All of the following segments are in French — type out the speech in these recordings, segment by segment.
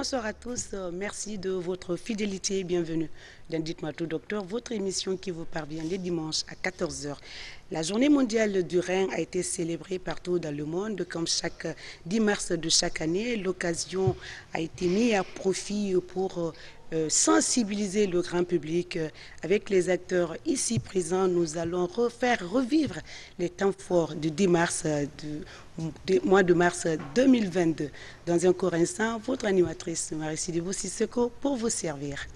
Bonsoir à tous, merci de votre fidélité et bienvenue dans Dites-moi tout docteur, votre émission qui vous parvient les dimanches à 14 h. La journée mondiale du rein a été célébrée partout dans le monde comme chaque 10 mars de chaque année. L'occasion a été mise à profit pour sensibiliser le grand public. Avec les acteurs ici présents, nous allons faire revivre les temps forts du 10 mars du mois de mars 2022. Dans un court instant, votre animatrice Marie Sidibou Sisseko pour vous servir.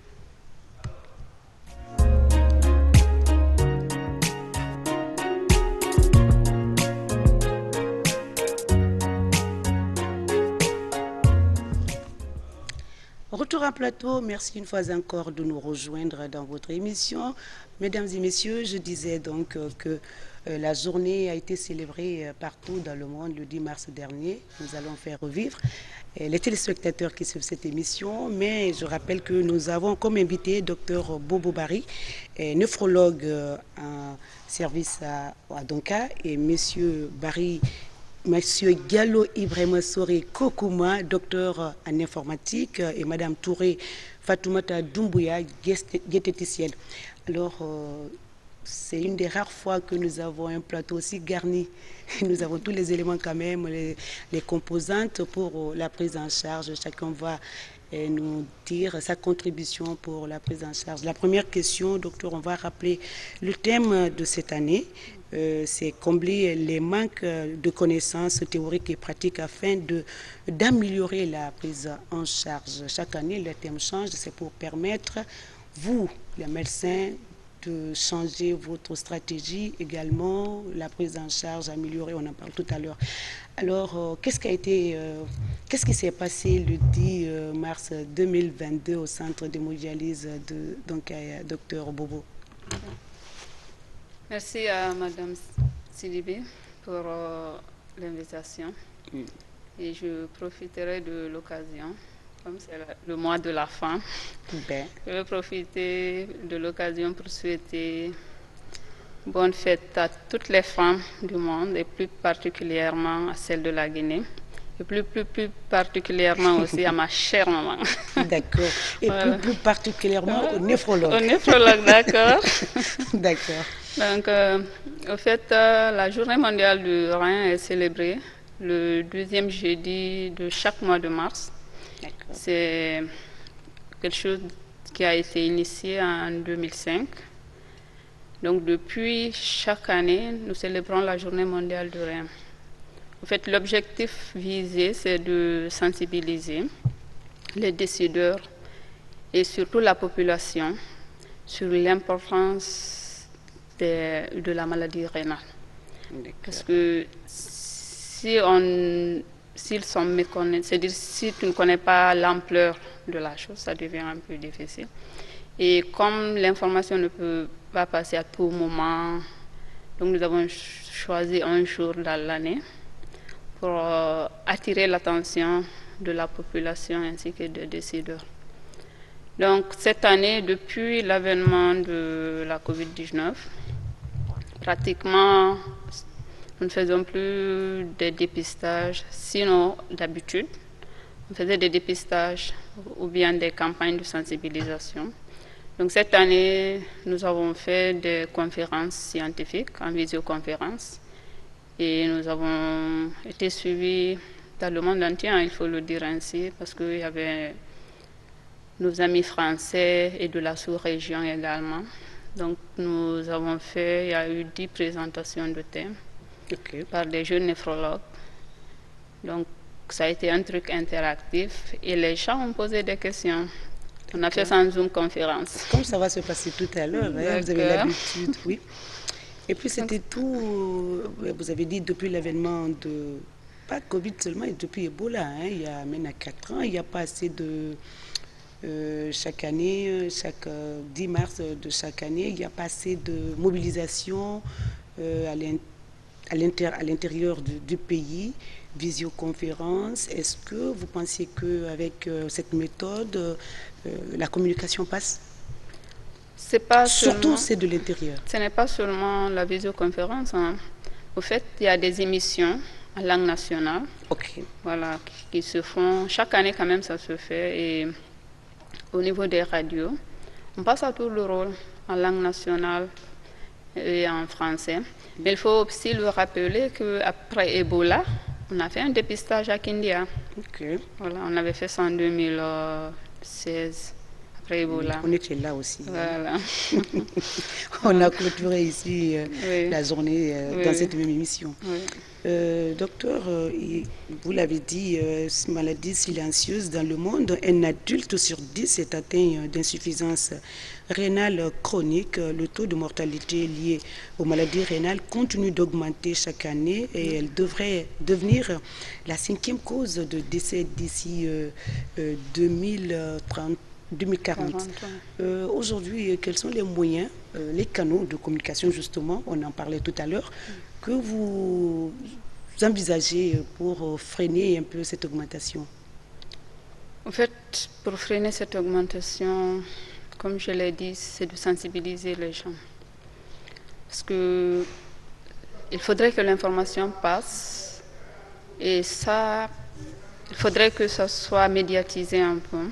Retour à plateau, merci une fois encore de nous rejoindre dans votre émission. Mesdames et messieurs, je disais donc que la journée a été célébrée partout dans le monde le 10 mars dernier. Nous allons faire revivre les téléspectateurs qui suivent cette émission, mais je rappelle que nous avons comme invité Dr Bobo Barry, néphrologue en service à Donka, et Monsieur Barry. Monsieur Gallo Ibrahima Sori Kokouma, docteur en informatique, et Madame Touré Fatoumata Doumbouya, diététicienne. Alors, c'est une des rares fois que nous avons un plateau aussi garni. Nous avons tous les éléments quand même, les composantes pour la prise en charge. Chacun va nous dire sa contribution pour la prise en charge. La première question, docteur, on va rappeler le thème de cette année. C'est combler les manques de connaissances théoriques et pratiques afin d'améliorer la prise en charge. Chaque année, le thème change, c'est pour permettre, vous, les médecins, de changer votre stratégie, également la prise en charge, améliorer, on en parle tout à l'heure. Alors, qu'est-ce qui s'est passé le 10 mars 2022 au centre d'hémodialyse de Dr Bobo? Merci à Madame Sidibé pour l'invitation. Et je profiterai de l'occasion, comme c'est le mois de la femme, je vais profiter de l'occasion pour souhaiter bonne fête à toutes les femmes du monde et plus particulièrement à celles de la Guinée. Et plus particulièrement aussi à ma chère maman. D'accord. Et plus particulièrement au néphrologue. Au néphrologue, d'accord. D'accord. Donc, au fait, la journée mondiale du rein est célébrée le deuxième jeudi de chaque mois de mars. C'est quelque chose qui a été initié en 2005. Donc, depuis chaque année, nous célébrons la journée mondiale du rein. En fait, l'objectif visé, c'est de sensibiliser les décideurs et surtout la population sur l'importance de la maladie rénale. Parce que s'ils sont méconnus, c'est-à-dire si tu ne connais pas l'ampleur de la chose, ça devient un peu difficile. Et comme l'information ne peut pas passer à tout moment, donc nous avons choisi un jour dans l'année pour attirer l'attention de la population ainsi que des décideurs. Donc cette année, depuis l'avènement de la COVID-19, pratiquement nous ne faisons plus des dépistages, sinon d'habitude, on faisait des dépistages ou bien des campagnes de sensibilisation. Donc cette année, nous avons fait des conférences scientifiques en visioconférence. Et nous avons été suivis dans le monde entier, il faut le dire ainsi, parce qu'il y avait nos amis français et de la sous-région également. Donc nous avons fait, il y a eu 10 présentations de thèmes par des jeunes néphrologues. Donc ça a été un truc interactif et les gens ont posé des questions. On a fait ça en Zoom conférence. Comme ça va se passer tout à l'heure, hein, vous avez l'habitude, oui. Et puis c'était tout, vous avez dit depuis l'avènement de, pas Covid seulement, et depuis Ebola, hein, il y a maintenant 4 ans, il n'y a pas assez de, chaque année, chaque 10 mars de chaque année, il n'y a pas assez de mobilisation à l'intérieur du pays, visioconférence. Est-ce que vous pensez qu'avec cette méthode, la communication passe? Surtout c'est de l'intérieur. Ce n'est pas seulement la visioconférence. Hein. Au fait, il y a des émissions en langue nationale. Ok. Voilà, qui se font, chaque année quand même ça se fait. Et au niveau des radios, on passe à tout le rôle en langue nationale et en français. Mais il faut aussi le rappeler qu'après Ebola, on a fait un dépistage à Kindia. Ok. Voilà, on avait fait ça en 2016, après Ebola. On était là aussi. Voilà. On a clôturé ici Oui. la journée Oui, dans oui. cette même émission. Oui. Docteur, vous l'avez dit, maladie silencieuse dans le monde, un adulte sur 10 est atteint d'insuffisance rénale chronique. Le taux de mortalité lié aux maladies rénales continue d'augmenter chaque année et elle devrait devenir la 5e cause de décès d'ici 2040. Aujourd'hui, quels sont les moyens, les canaux de communication, justement, on en parlait tout à l'heure, que vous envisagez pour freiner un peu cette augmentation? En fait, pour freiner cette augmentation, comme je l'ai dit, c'est de sensibiliser les gens. Parce que il faudrait que l'information passe et ça, il faudrait que ça soit médiatisé un peu.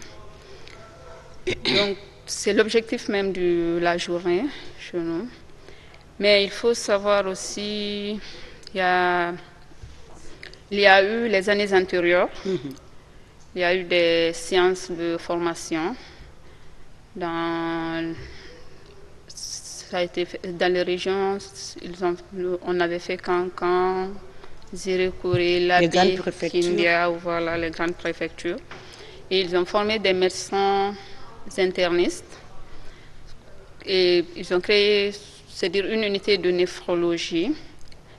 Donc, c'est l'objectif même de la journée chez nous. Mais il faut savoir aussi, il y a eu les années antérieures, il y a eu des séances de formation ça a été fait, dans les régions, on avait fait Cancan, Zérékouré, Labé, Kindia, voilà, les grandes préfectures. Et ils ont formé des médecins internistes et ils ont créé, c'est-à-dire une unité de néphrologie.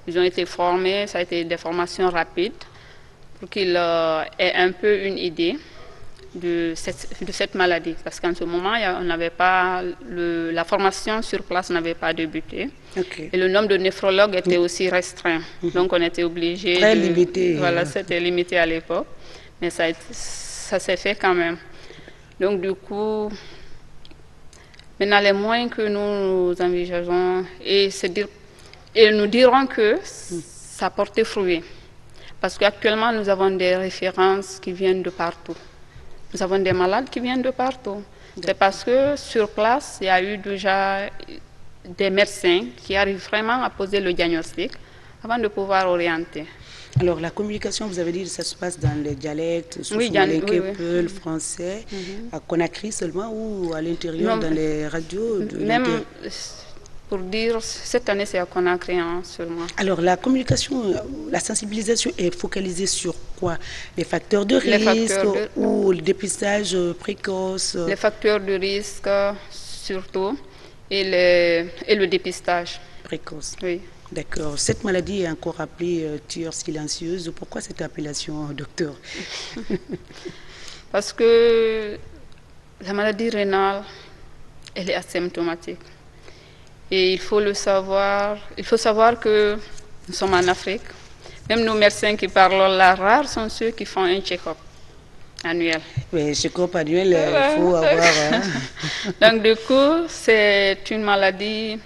Ils ont été formés, ça a été des formations rapides pour qu'ils aient un peu une idée de cette maladie. Parce qu'en ce moment, on n'avait pas la formation sur place n'avait pas débuté. Okay. Et le nombre de néphrologues était aussi restreint. Donc on était obligé Très limité. Voilà, c'était limité à l'époque. Mais ça s'est fait quand même. Donc du coup, maintenant les moyens que nous envisageons, et nous dirons que ça porte fruit. Parce qu'actuellement, nous avons des références qui viennent de partout. Nous avons des malades qui viennent de partout. C'est parce que sur place, il y a eu déjà des médecins qui arrivent vraiment à poser le diagnostic avant de pouvoir orienter. Alors, la communication, vous avez dit que ça se passe dans les dialectes, oui, Peul, français, à Conakry seulement ou à l'intérieur, dans les radios même, pour dire, cette année, c'est à Conakry seulement. Alors, la communication, la sensibilisation est focalisée sur quoi? Les facteurs de risque ou le dépistage précoce? Les facteurs de risque, surtout, et le dépistage. Précoce. Oui. D'accord. Cette maladie est encore appelée tueur silencieuse. Pourquoi cette appellation, docteur? Parce que la maladie rénale, elle est asymptomatique. Et il faut le savoir. Il faut savoir que nous sommes en Afrique. Même nos médecins qui parlent la rare sont ceux qui font un check-up annuel. Oui, check-up annuel, il faut avoir... Donc du coup, c'est une maladie...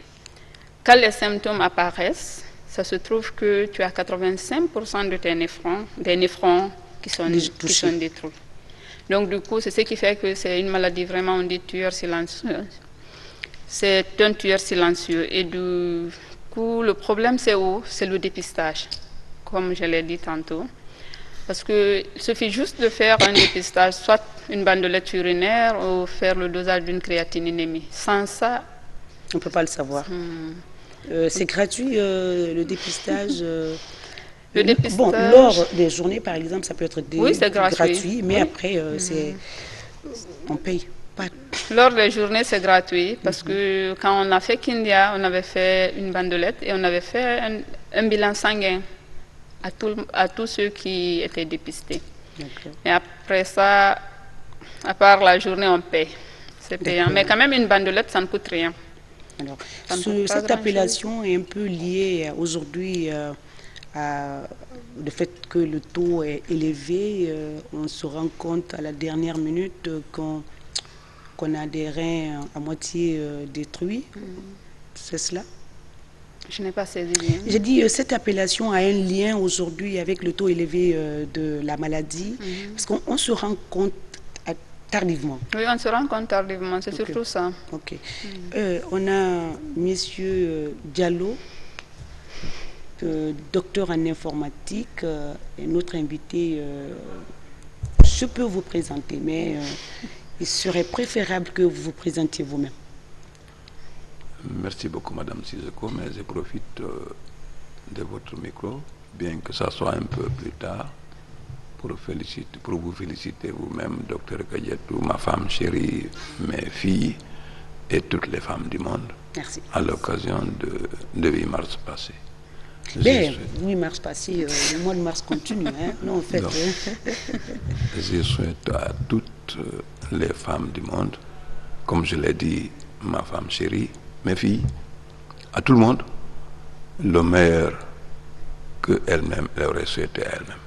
Quand les symptômes apparaissent, ça se trouve que tu as 85% de des néphrons qui sont détruits. Donc du coup, c'est ce qui fait que c'est une maladie vraiment, on dit tueur silencieux. C'est un tueur silencieux. Et du coup, le problème, c'est où? C'est le dépistage, comme je l'ai dit tantôt. Parce qu'il suffit juste de faire un dépistage, soit une bandelette urinaire ou faire le dosage d'une créatinémie. Sans ça... On ne peut pas le savoir. C'est gratuit, le dépistage Le dépistage... Bon, lors des journées, par exemple, ça peut être gratuit, mais après, on paye. Lors des journées, c'est gratuit parce que quand on a fait Kindia, on avait fait une bandelette et on avait fait un bilan sanguin à tous ceux qui étaient dépistés. Et après ça, à part la journée, on paye. C'est payant. Mais quand même, une bandelette, ça ne coûte rien. Alors, cette appellation est un peu liée aujourd'hui le fait que le taux est élevé. On se rend compte à la dernière minute qu'on a des reins à moitié détruits. C'est cela? Je n'ai pas saisi bien. J'ai dit, cette appellation a un lien aujourd'hui avec le taux élevé de la maladie, parce qu'on se rend compte tardivement. Oui, on se rend compte tardivement, c'est surtout ça. Ok. On a Monsieur Diallo, docteur en informatique, et notre invité. Je peux vous présenter, mais il serait préférable que vous vous présentiez vous-même. Merci beaucoup, Madame Siseko, mais je profite de votre micro, bien que ça soit un peu plus tard, pour vous féliciter vous-même, docteur Kadiatou, ma femme chérie, mes filles et toutes les femmes du monde. Merci. À l'occasion de 8 mars passé. Ben, 8 mars passé, le mois de mars continue. Hein? Non, en fait. Je souhaite à toutes les femmes du monde, comme je l'ai dit, ma femme chérie, mes filles, à tout le monde, le meilleur qu'elle-même aurait souhaité à elle-même.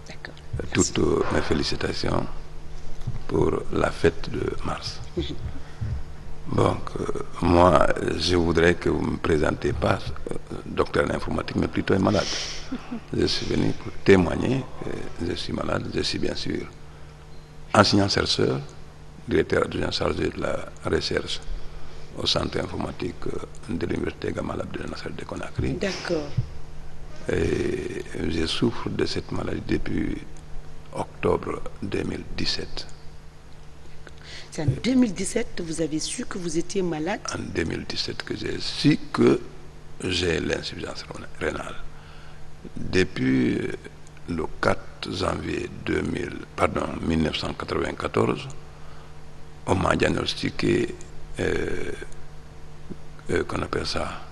D'accord. Toutes mes félicitations pour la fête de mars. Donc, moi, je voudrais que vous ne me présentez pas docteur en informatique, mais plutôt un malade. Je suis venu pour témoigner que je suis malade. Je suis bien sûr enseignant-chercheur, directeur adjoint chargé de la recherche au centre informatique de l'université Gamal Abdel Nasser de Conakry. D'accord. Et je souffre de cette maladie depuis octobre 2017. C'est en 2017 vous avez su que vous étiez malade? En 2017 que j'ai su que j'ai l'insuffisance rénale. Depuis le 4 janvier 1994, on m'a diagnostiqué, qu'on appelle ça,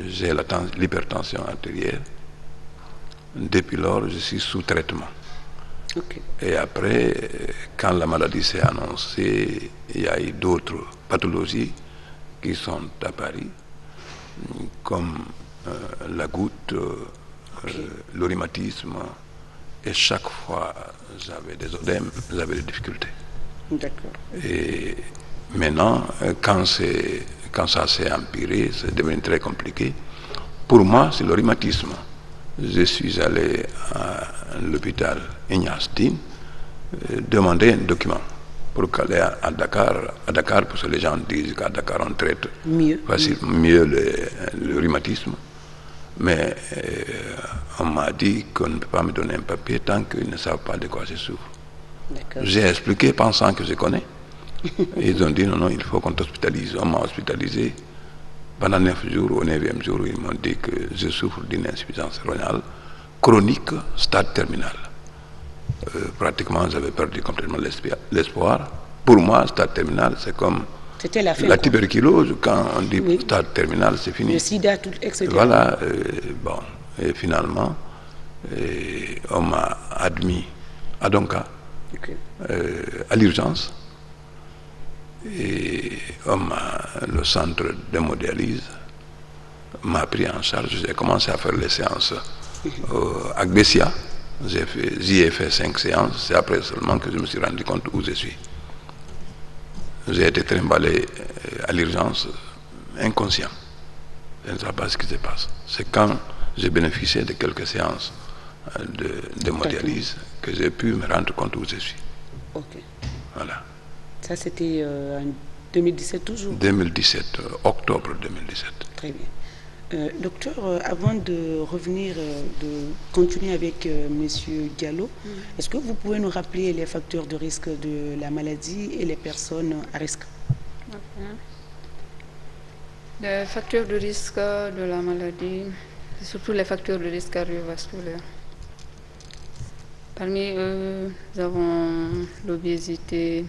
j'ai l'hypertension artérielle. Depuis lors, je suis sous traitement. Okay. Et après, quand la maladie s'est annoncée, il y a eu d'autres pathologies qui sont apparues, comme la goutte, le rhumatisme, et chaque fois j'avais des odèmes, j'avais des difficultés. D'accord. Et maintenant, quand ça s'est empiré, c'est devenu très compliqué. Pour moi, c'est le rhumatisme. Je suis allé à l'hôpital Ignace Tine demander un document pour qu'aller à Dakar, parce que les gens disent qu'à Dakar on traite mieux le rhumatisme. Mais on m'a dit qu'on ne peut pas me donner un papier tant qu'ils ne savent pas de quoi je souffre. J'ai expliqué pensant que je connais. Ils ont dit non, il faut qu'on t'hospitalise. On m'a hospitalisé. Pendant 9 jours, au 9e jour, ils m'ont dit que je souffre d'une insuffisance rénale chronique, stade terminal. Pratiquement, j'avais perdu complètement l'espoir. Pour moi, stade terminal, c'est comme la tuberculose. Quand on dit stade terminal, c'est fini. Le sida, tout, etc. Voilà, bon. Et finalement, on m'a admis à Donka, à l'urgence. Et le centre d'hémodialyse m'a pris en charge. J'ai commencé à faire les séances à Gbessia. J'y ai fait 5 séances. C'est après seulement que je me suis rendu compte où je suis. J'ai été trimballé à l'urgence, inconscient. Je ne sais pas ce qui se passe. C'est quand j'ai bénéficié de quelques séances d'hémodialyse que j'ai pu me rendre compte où je suis. Ok. Voilà. Ça, c'était en 2017 toujours? 2017, octobre 2017. Très bien. Docteur, avant de revenir, de continuer avec Monsieur Diallo, est-ce que vous pouvez nous rappeler les facteurs de risque de la maladie et les personnes à risque? Les facteurs de risque de la maladie, c'est surtout les facteurs de risque cardiovasculaire. Parmi eux, nous avons l'obésité,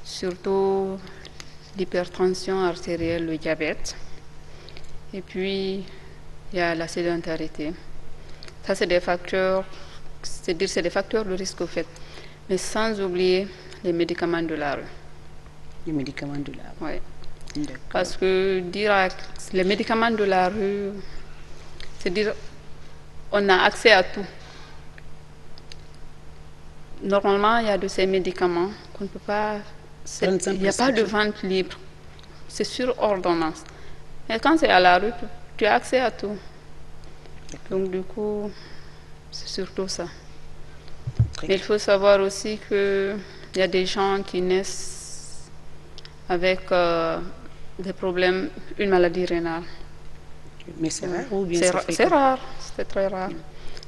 surtout l'hypertension artérielle, le diabète. Et puis, il y a la sédentarité. Ça, c'est des facteurs, c'est-à-dire c'est des facteurs de risque au fait. Mais sans oublier les médicaments de la rue. Les médicaments de la rue. Oui. Parce que dire les médicaments de la rue, c'est dire on a accès à tout. Normalement, il y a de ces médicaments qu'on ne peut pas... Il n'y a pas de vente libre. C'est sur ordonnance. Et quand c'est à la rue, tu as accès à tout. Donc du coup, c'est surtout ça. Mais il faut savoir aussi qu'il y a des gens qui naissent avec des problèmes, une maladie rénale. Mais c'est rare ou bien c'est rare, c'est très rare.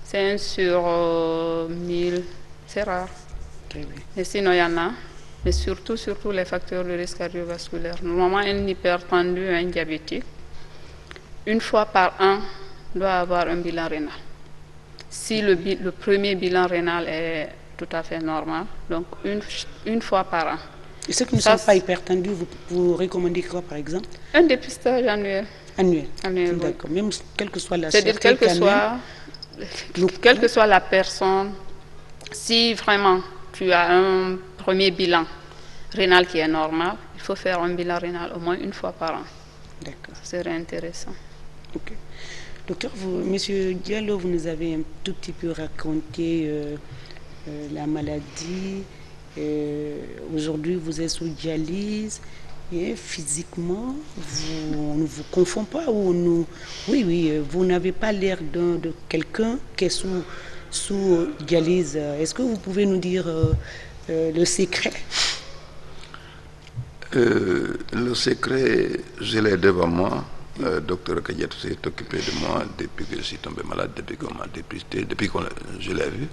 C'est 1 sur 1000, c'est rare. Très bien. Et sinon, il y en a. Mais surtout les facteurs de risque cardiovasculaire. Normalement, un hypertendu, un diabétique, 1 fois par an, doit avoir un bilan rénal. Si le premier bilan rénal est tout à fait normal, donc une fois par an. Et ceux qui ne sont pas hypertendus, vous recommandez quoi par exemple? Un dépistage annuel. Annuel. Oui. D'accord. Même quelle que soit la C'est-à-dire quelle que soit la personne, si vraiment tu as un premier bilan rénal qui est normal, il faut faire un bilan rénal au moins 1 fois par an. D'accord. Ce serait intéressant. Ok. Docteur, Monsieur Diallo, vous nous avez un tout petit peu raconté la maladie. Aujourd'hui, vous êtes sous dialyse. Et physiquement, on ne vous confond pas ou oui, vous n'avez pas l'air de quelqu'un qui est sous dialyse. Est-ce que vous pouvez nous dire le secret? Le secret, je l'ai devant moi. Le docteur Kadiatou s'est occupé de moi depuis que je suis tombé malade, depuis qu'on m'a dépisté, depuis que je l'ai vu.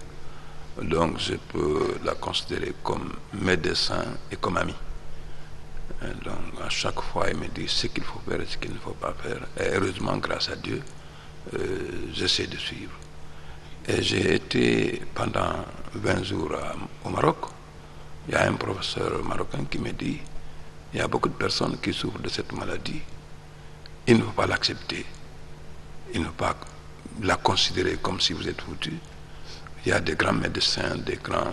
Donc je peux la considérer comme médecin et comme ami. Donc à chaque fois, il me dit ce qu'il faut faire et ce qu'il ne faut pas faire. Et heureusement, grâce à Dieu, j'essaie de suivre. Et j'ai été pendant 20 jours au Maroc. Il y a un professeur marocain qui me dit, il y a beaucoup de personnes qui souffrent de cette maladie. Il ne faut pas l'accepter. Il ne faut pas la considérer comme si vous êtes foutu. Il y a des grands médecins, des grands,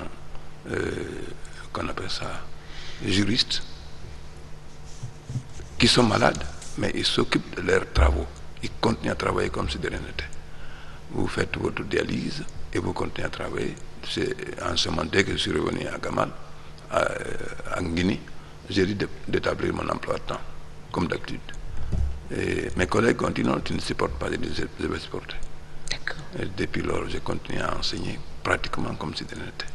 qu'on appelle ça, juristes, qui sont malades, mais ils s'occupent de leurs travaux. Ils continuent à travailler comme si de rien n'était. Vous faites votre dialyse et vous continuez à travailler. C'est en ce moment, dès que je suis revenu à Gamal, en Guinée, j'ai dit d'établir mon emploi à temps, comme d'habitude. Et mes collègues ont dit non, tu ne supportes pas, je vais supporter. D'accord. Et depuis lors, j'ai continué à enseigner pratiquement comme si de rien n'était.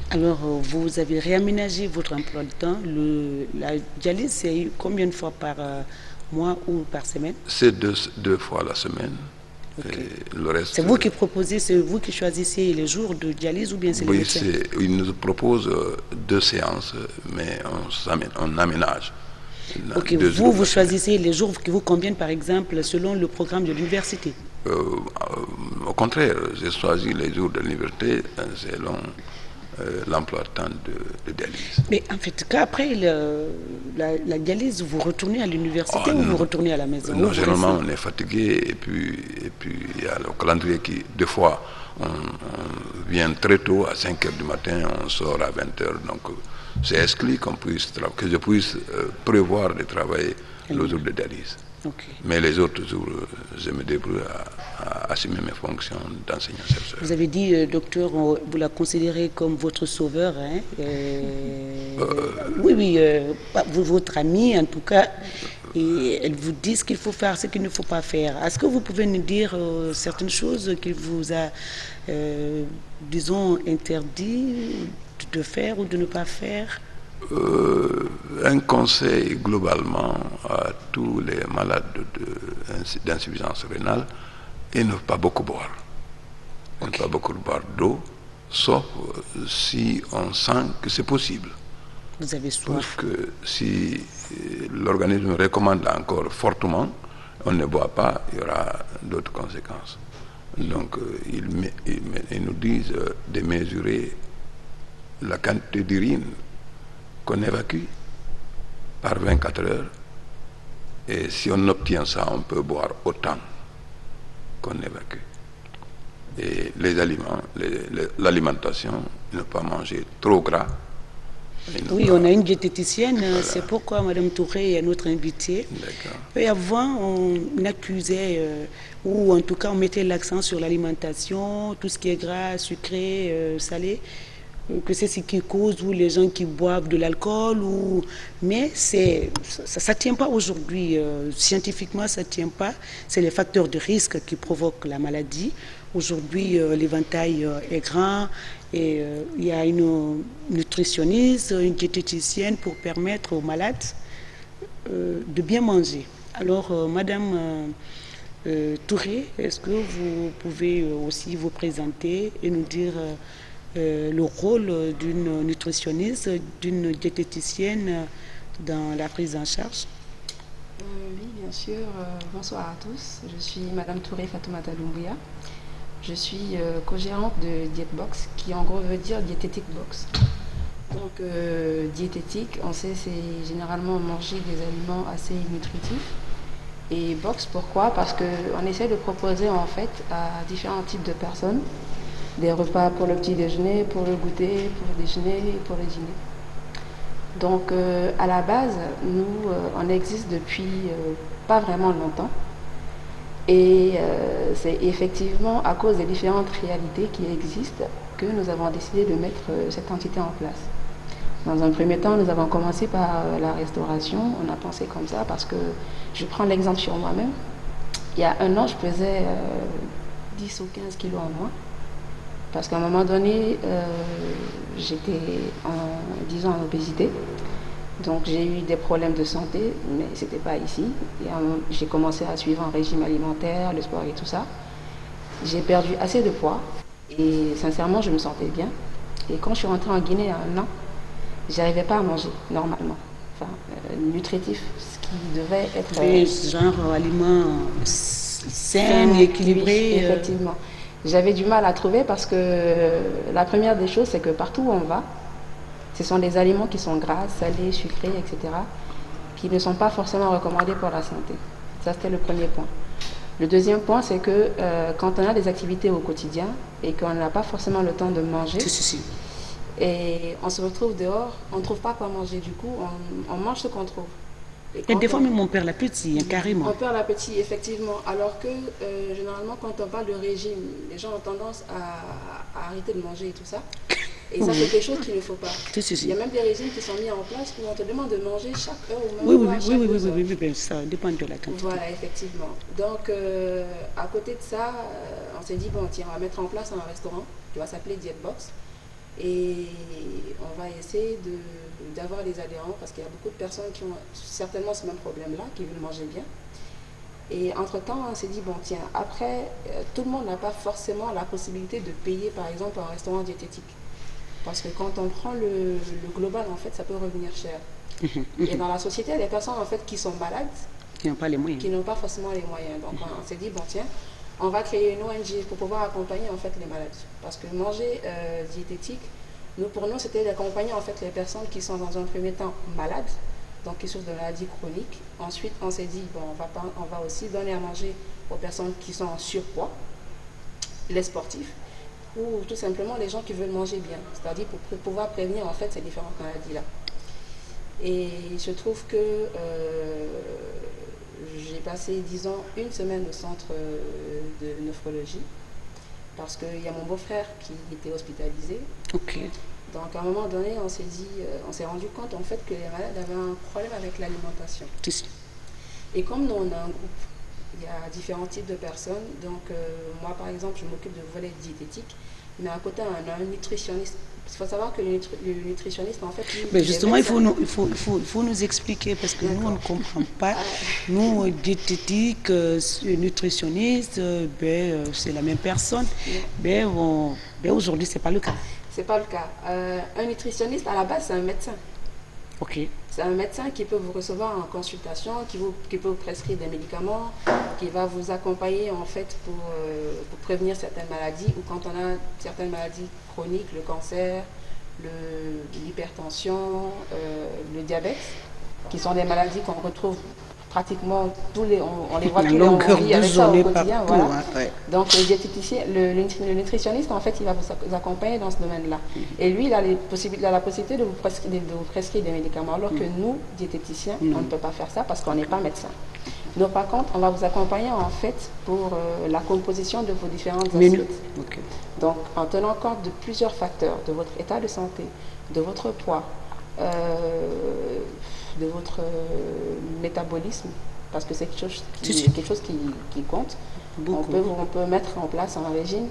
Alors, vous avez réaménagé votre emploi de temps. La dialyse, c'est combien de fois par mois ou par semaine? C'est deux fois la semaine. Okay. Le reste, c'est vous qui proposez, c'est vous qui choisissez les jours de dialyse ou bien c'est les médecins? Ils nous proposent 2 séances, mais on aménage. Ok, vous choisissez les jours qui vous conviennent, par exemple, selon le programme de l'université? Au contraire, j'ai choisi les jours de l'université selon l'emploi de temps de dialyse. Mais en fait, qu'après la dialyse, vous retournez à l'université ou vous retournez à la maison? Non, généralement, on est fatigué et puis il y a le calendrier qui, des fois, on vient très tôt, à 5 h du matin, on sort à 20 h. Donc, c'est exclu que je puisse prévoir de travailler le jour de dialyse. Okay. Mais les autres jours, je me débrouille à assumer mes fonctions d'enseignant-chercheur. Vous avez dit, docteur, vous la considérez comme votre sauveur, hein? Oui, votre ami en tout cas, et elle vous dit ce qu'il faut faire, ce qu'il ne faut pas faire. Est-ce que vous pouvez nous dire certaines choses qu'il vous a, disons, interdit de faire ou de ne pas faire? Un conseil globalement à tous les malades d'insuffisance rénale, et ne pas beaucoup boire. Okay. Ne pas beaucoup boire d'eau, sauf si on sent que c'est possible. Vous avez soif. Parce que si l'organisme recommande encore fortement, on ne boit pas, il y aura d'autres conséquences. Donc ils nous disent de mesurer la quantité d'urine qu'on évacue par 24 heures, et si on obtient ça, on peut boire autant qu'on évacue. Et les aliments, l'alimentation, ne pas manger trop gras. Oui, on a une diététicienne, voilà. C'est pourquoi Mme Touré est notre invitée. Et avant, on accusait, ou en tout cas on mettait l'accent sur l'alimentation, tout ce qui est gras, sucré, salé. que c'est ce qui cause, ou les gens qui boivent de l'alcool, mais ça tient pas aujourd'hui. Scientifiquement, ça tient pas. C'est les facteurs de risque qui provoquent la maladie. Aujourd'hui, l'éventail est grand et il y a une nutritionniste, une diététicienne pour permettre aux malades de bien manger. Alors, Madame Touré, est-ce que vous pouvez aussi vous présenter et nous dire le rôle d'une nutritionniste, d'une diététicienne dans la prise en charge? Oui, bien sûr. Bonsoir à tous. Je suis Madame Touré Fatoumata Doumbouya. Je suis co-gérante de Dietbox, qui en gros veut dire diététique box. Donc, diététique, on sait, c'est généralement manger des aliments assez nutritifs. Et box, pourquoi? Parce qu'on essaie de proposer en fait à différents types de personnes des repas pour le petit déjeuner, pour le goûter, pour le déjeuner et pour le dîner. Donc, à la base, nous, on existe depuis pas vraiment longtemps. Et c'est effectivement à cause des différentes réalités qui existent que nous avons décidé de mettre cette entité en place. Dans un premier temps, nous avons commencé par la restauration. On a pensé comme ça parce que, je prends l'exemple sur moi-même. Il y a un an, je pesais 10 ou 15 kilos en moins. Parce qu'à un moment donné, j'étais disons, en obésité. Donc j'ai eu des problèmes de santé, mais ce n'était pas ici. J'ai commencé à suivre un régime alimentaire, le sport et tout ça. J'ai perdu assez de poids et sincèrement, je me sentais bien. Et quand je suis rentrée en Guinée il y a un an, j'arrivais pas à manger normalement. Enfin, nutritif, ce qui devait être... genre aliments sains, équilibrés. Oui, effectivement. J'avais du mal à trouver parce que la première des choses, c'est que partout où on va, ce sont des aliments qui sont gras, salés, sucrés, etc., qui ne sont pas forcément recommandés pour la santé. Ça, c'était le premier point. Le deuxième point, c'est que quand on a des activités au quotidien et qu'on n'a pas forcément le temps de manger, et on se retrouve dehors, on ne trouve pas quoi manger. Du coup, on mange ce qu'on trouve. Et des fois, même on perd l'appétit, carrément. On perd l'appétit, effectivement. Alors que, généralement, quand on parle de régime, les gens ont tendance à arrêter de manger et tout ça. Et ça, c'est quelque chose qu'il ne faut pas. Il y a même des régimes qui sont mis en place où on te demande de manger chaque heure ou même oui, ça dépend de la quantité. Voilà, effectivement. Donc, à côté de ça, on s'est dit, bon, tiens, on va mettre en place un restaurant qui va s'appeler Dietbox. Et on va essayer d'avoir des adhérents parce qu'il y a beaucoup de personnes qui ont certainement ce même problème-là, qui veulent manger bien. Et entre-temps, on s'est dit, bon, tiens, après, tout le monde n'a pas forcément la possibilité de payer, par exemple, un restaurant diététique. Parce que quand on prend le global, en fait, ça peut revenir cher. Et dans la société, il y a des personnes, en fait, qui sont malades, qui n'ont pas les moyens. Qui n'ont pas forcément les moyens. Donc, on s'est dit, bon, tiens, on va créer une ONG pour pouvoir accompagner, en fait, les malades. Parce que manger diététique, pour nous, c'était d'accompagner, en fait, les personnes qui sont, dans un premier temps, malades, donc qui souffrent de maladies chroniques. Ensuite, on s'est dit, bon, on va aussi donner à manger aux personnes qui sont en surpoids, les sportifs, ou tout simplement les gens qui veulent manger bien, c'est-à-dire pour pouvoir prévenir en fait ces différentes maladies-là. Et il se trouve que j'ai passé, disons, une semaine au centre de nephrologie, parce qu'il y a mon beau-frère qui était hospitalisé. Ok. Donc à un moment donné, on s'est rendu compte en fait que les malades avaient un problème avec l'alimentation. Et comme nous, on a un groupe, il y a différents types de personnes. Donc, moi, par exemple, je m'occupe de volet diététique, mais à côté, on a un nutritionniste. Il faut savoir que le nutritionniste, en fait... Mais justement, il faut nous expliquer, parce que nous, on ne comprend pas. Nous, diététique, nutritionniste, c'est la même personne. Aujourd'hui, ce n'est pas le cas. Ce n'est pas le cas. Un nutritionniste, à la base, c'est un médecin. Ok. C'est un médecin qui peut vous recevoir en consultation, qui peut vous prescrire des médicaments, qui va vous accompagner en fait pour prévenir certaines maladies, ou quand on a certaines maladies chroniques, le cancer, l'hypertension, le diabète, qui sont des maladies qu'on retrouve pratiquement on les voit tous les jours, on vit avec ça au quotidien. Voilà. Hein, ouais. Donc le diététicien, le nutritionniste, en fait, il va vous accompagner dans ce domaine-là. Et lui, il a la possibilité de vous prescrire des médicaments, alors que nous, diététiciens, on ne peut pas faire ça parce qu'on n'est pas médecin. Donc par contre, on va vous accompagner en fait pour la composition de vos différentes assiettes. Okay. Donc, en tenant compte de plusieurs facteurs, de votre état de santé, de votre poids, de votre métabolisme, parce que c'est quelque chose qui compte. On peut mettre en place un régime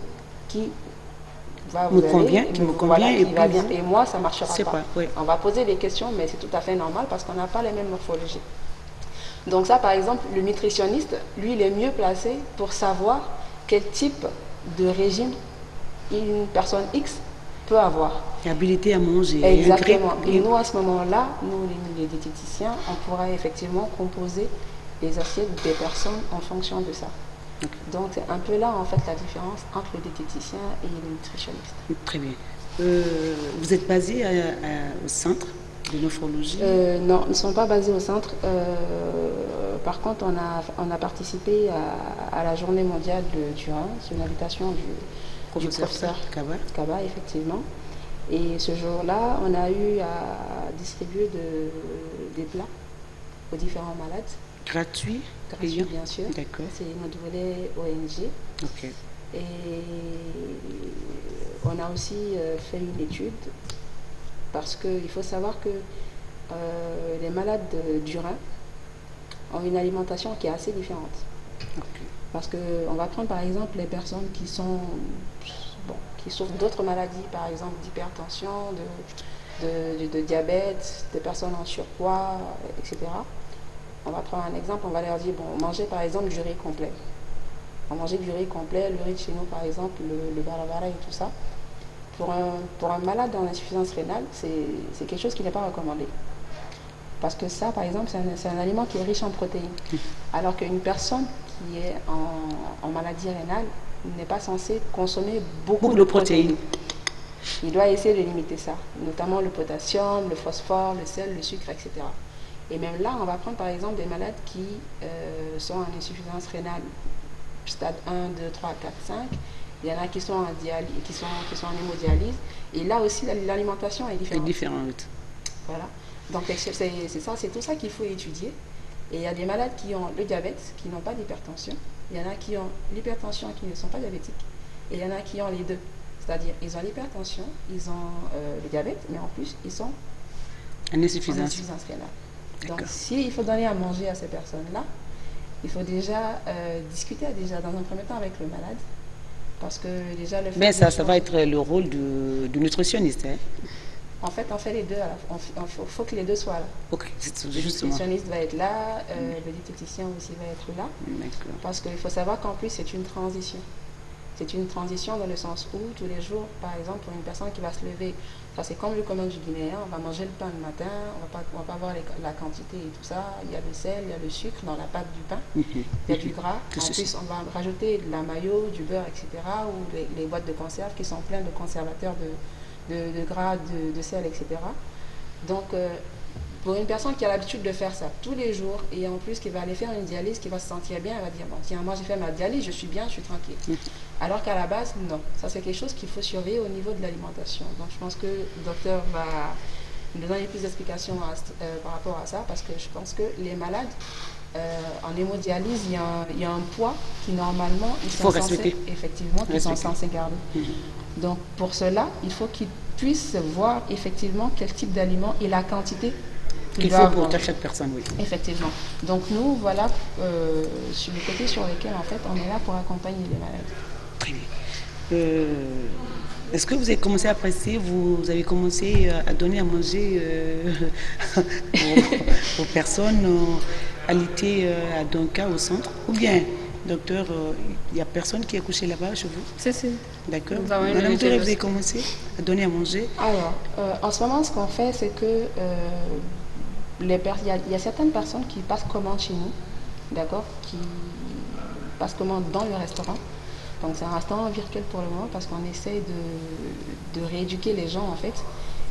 qui va vous et moi, ça ne marchera pas. Oui. On va poser des questions, mais c'est tout à fait normal parce qu'on n'a pas les mêmes morphologies. Donc ça, par exemple, le nutritionniste, lui, il est mieux placé pour savoir quel type de régime une personne X peut avoir. Habilité à manger. Exactement. Et nous, à ce moment-là, nous, les diététiciens, on pourra effectivement composer les assiettes des personnes en fonction de ça. Okay. Donc, c'est un peu là, en fait, la différence entre le diététicien et le nutritionniste. Très bien. Vous êtes basé au centre de néphrologie? Non, nous ne sommes pas basés au centre. Par contre, on a participé à la journée mondiale du rein, sur l'invitation du professeur Kaba, effectivement. Et ce jour-là, on a eu à distribuer des plats aux différents malades. Gratuit, bien sûr. D'accord. C'est notre volet ONG. Ok. Et on a aussi fait une étude parce qu'il faut savoir que les malades du rein ont une alimentation qui est assez différente. Okay. Parce qu'on va prendre par exemple les personnes qui souffrent d'autres maladies, par exemple d'hypertension, de diabète, des personnes en surpoids, etc. On va prendre un exemple, on va leur dire, bon, mangez par exemple du riz complet. On va manger du riz complet, le riz de chez nous par exemple, le baravara et tout ça. Pour un malade en insuffisance rénale, c'est quelque chose qui n'est pas recommandé. Parce que ça, par exemple, c'est un aliment qui est riche en protéines. Alors qu'une personne qui est en maladie rénale n'est pas censée consommer beaucoup de protéines. Il doit essayer de limiter ça, notamment le potassium, le phosphore, le sel, le sucre, etc. Et même là, on va prendre par exemple des malades qui sont en insuffisance rénale, stade 1, 2, 3, 4, 5. Il y en a qui sont en dialyse, qui sont en hémodialyse. Et là aussi, l'alimentation est différente. C'est différente. Voilà. Donc c'est tout ça qu'il faut étudier. Et il y a des malades qui ont le diabète, qui n'ont pas d'hypertension. Il y en a qui ont l'hypertension, qui ne sont pas diabétiques. Et il y en a qui ont les deux. C'est-à-dire, ils ont l'hypertension, ils ont le diabète, mais en plus, ils sont en insuffisance rénale. Donc, s'il faut donner à manger à ces personnes-là, il faut déjà discuter dans un premier temps avec le malade. Parce que déjà le fait. Mais ça va être le rôle du nutritionniste. Hein? En fait, on fait les deux. Il faut que les deux soient là. Ok, le nutritionniste va être là, le diététicien aussi va être là. Parce qu'il faut savoir qu'en plus, c'est une transition. C'est une transition dans le sens où, tous les jours, par exemple, pour une personne qui va se lever, ça c'est comme le commun du Guinéen, on va manger le pain le matin, on va pas voir la quantité et tout ça. Il y a le sel, il y a le sucre dans la pâte du pain, il y a du gras. En plus, on va rajouter de la mayo, du beurre, etc. ou les boîtes de conserve qui sont pleines de conservateurs de gras, de sel, etc. Donc, pour une personne qui a l'habitude de faire ça tous les jours et en plus qui va aller faire une dialyse, qui va se sentir bien, elle va dire, bon, tiens, moi j'ai fait ma dialyse, je suis bien, je suis tranquille. Alors qu'à la base, non. Ça, c'est quelque chose qu'il faut surveiller au niveau de l'alimentation. Donc, je pense que le docteur va nous donner plus d'explications par rapport à ça, parce que je pense que les malades, en hémodialyse, il y a un poids qui, normalement, ils sont censés garder. Donc, pour cela, il faut qu'ils puissent voir, effectivement, quel type d'aliment et la quantité qu'il faut pour chaque personne, oui. Effectivement. Donc, nous, voilà, sur le côté sur lequel, en fait, on est là pour accompagner les malades. Très bien. Est-ce que vous avez commencé à presser, vous avez commencé à donner à manger aux personnes alitées à Donka au centre? Ou bien, docteur, il n'y a personne qui est couché là-bas chez vous? Si. D'accord. Madame Touré, vous avez commencé à donner à manger? Alors, en ce moment, ce qu'on fait, c'est que il y a certaines personnes qui passent commande chez nous, d'accord, qui passent commande dans le restaurant. Donc c'est un restaurant virtuel pour le moment parce qu'on essaie de rééduquer les gens en fait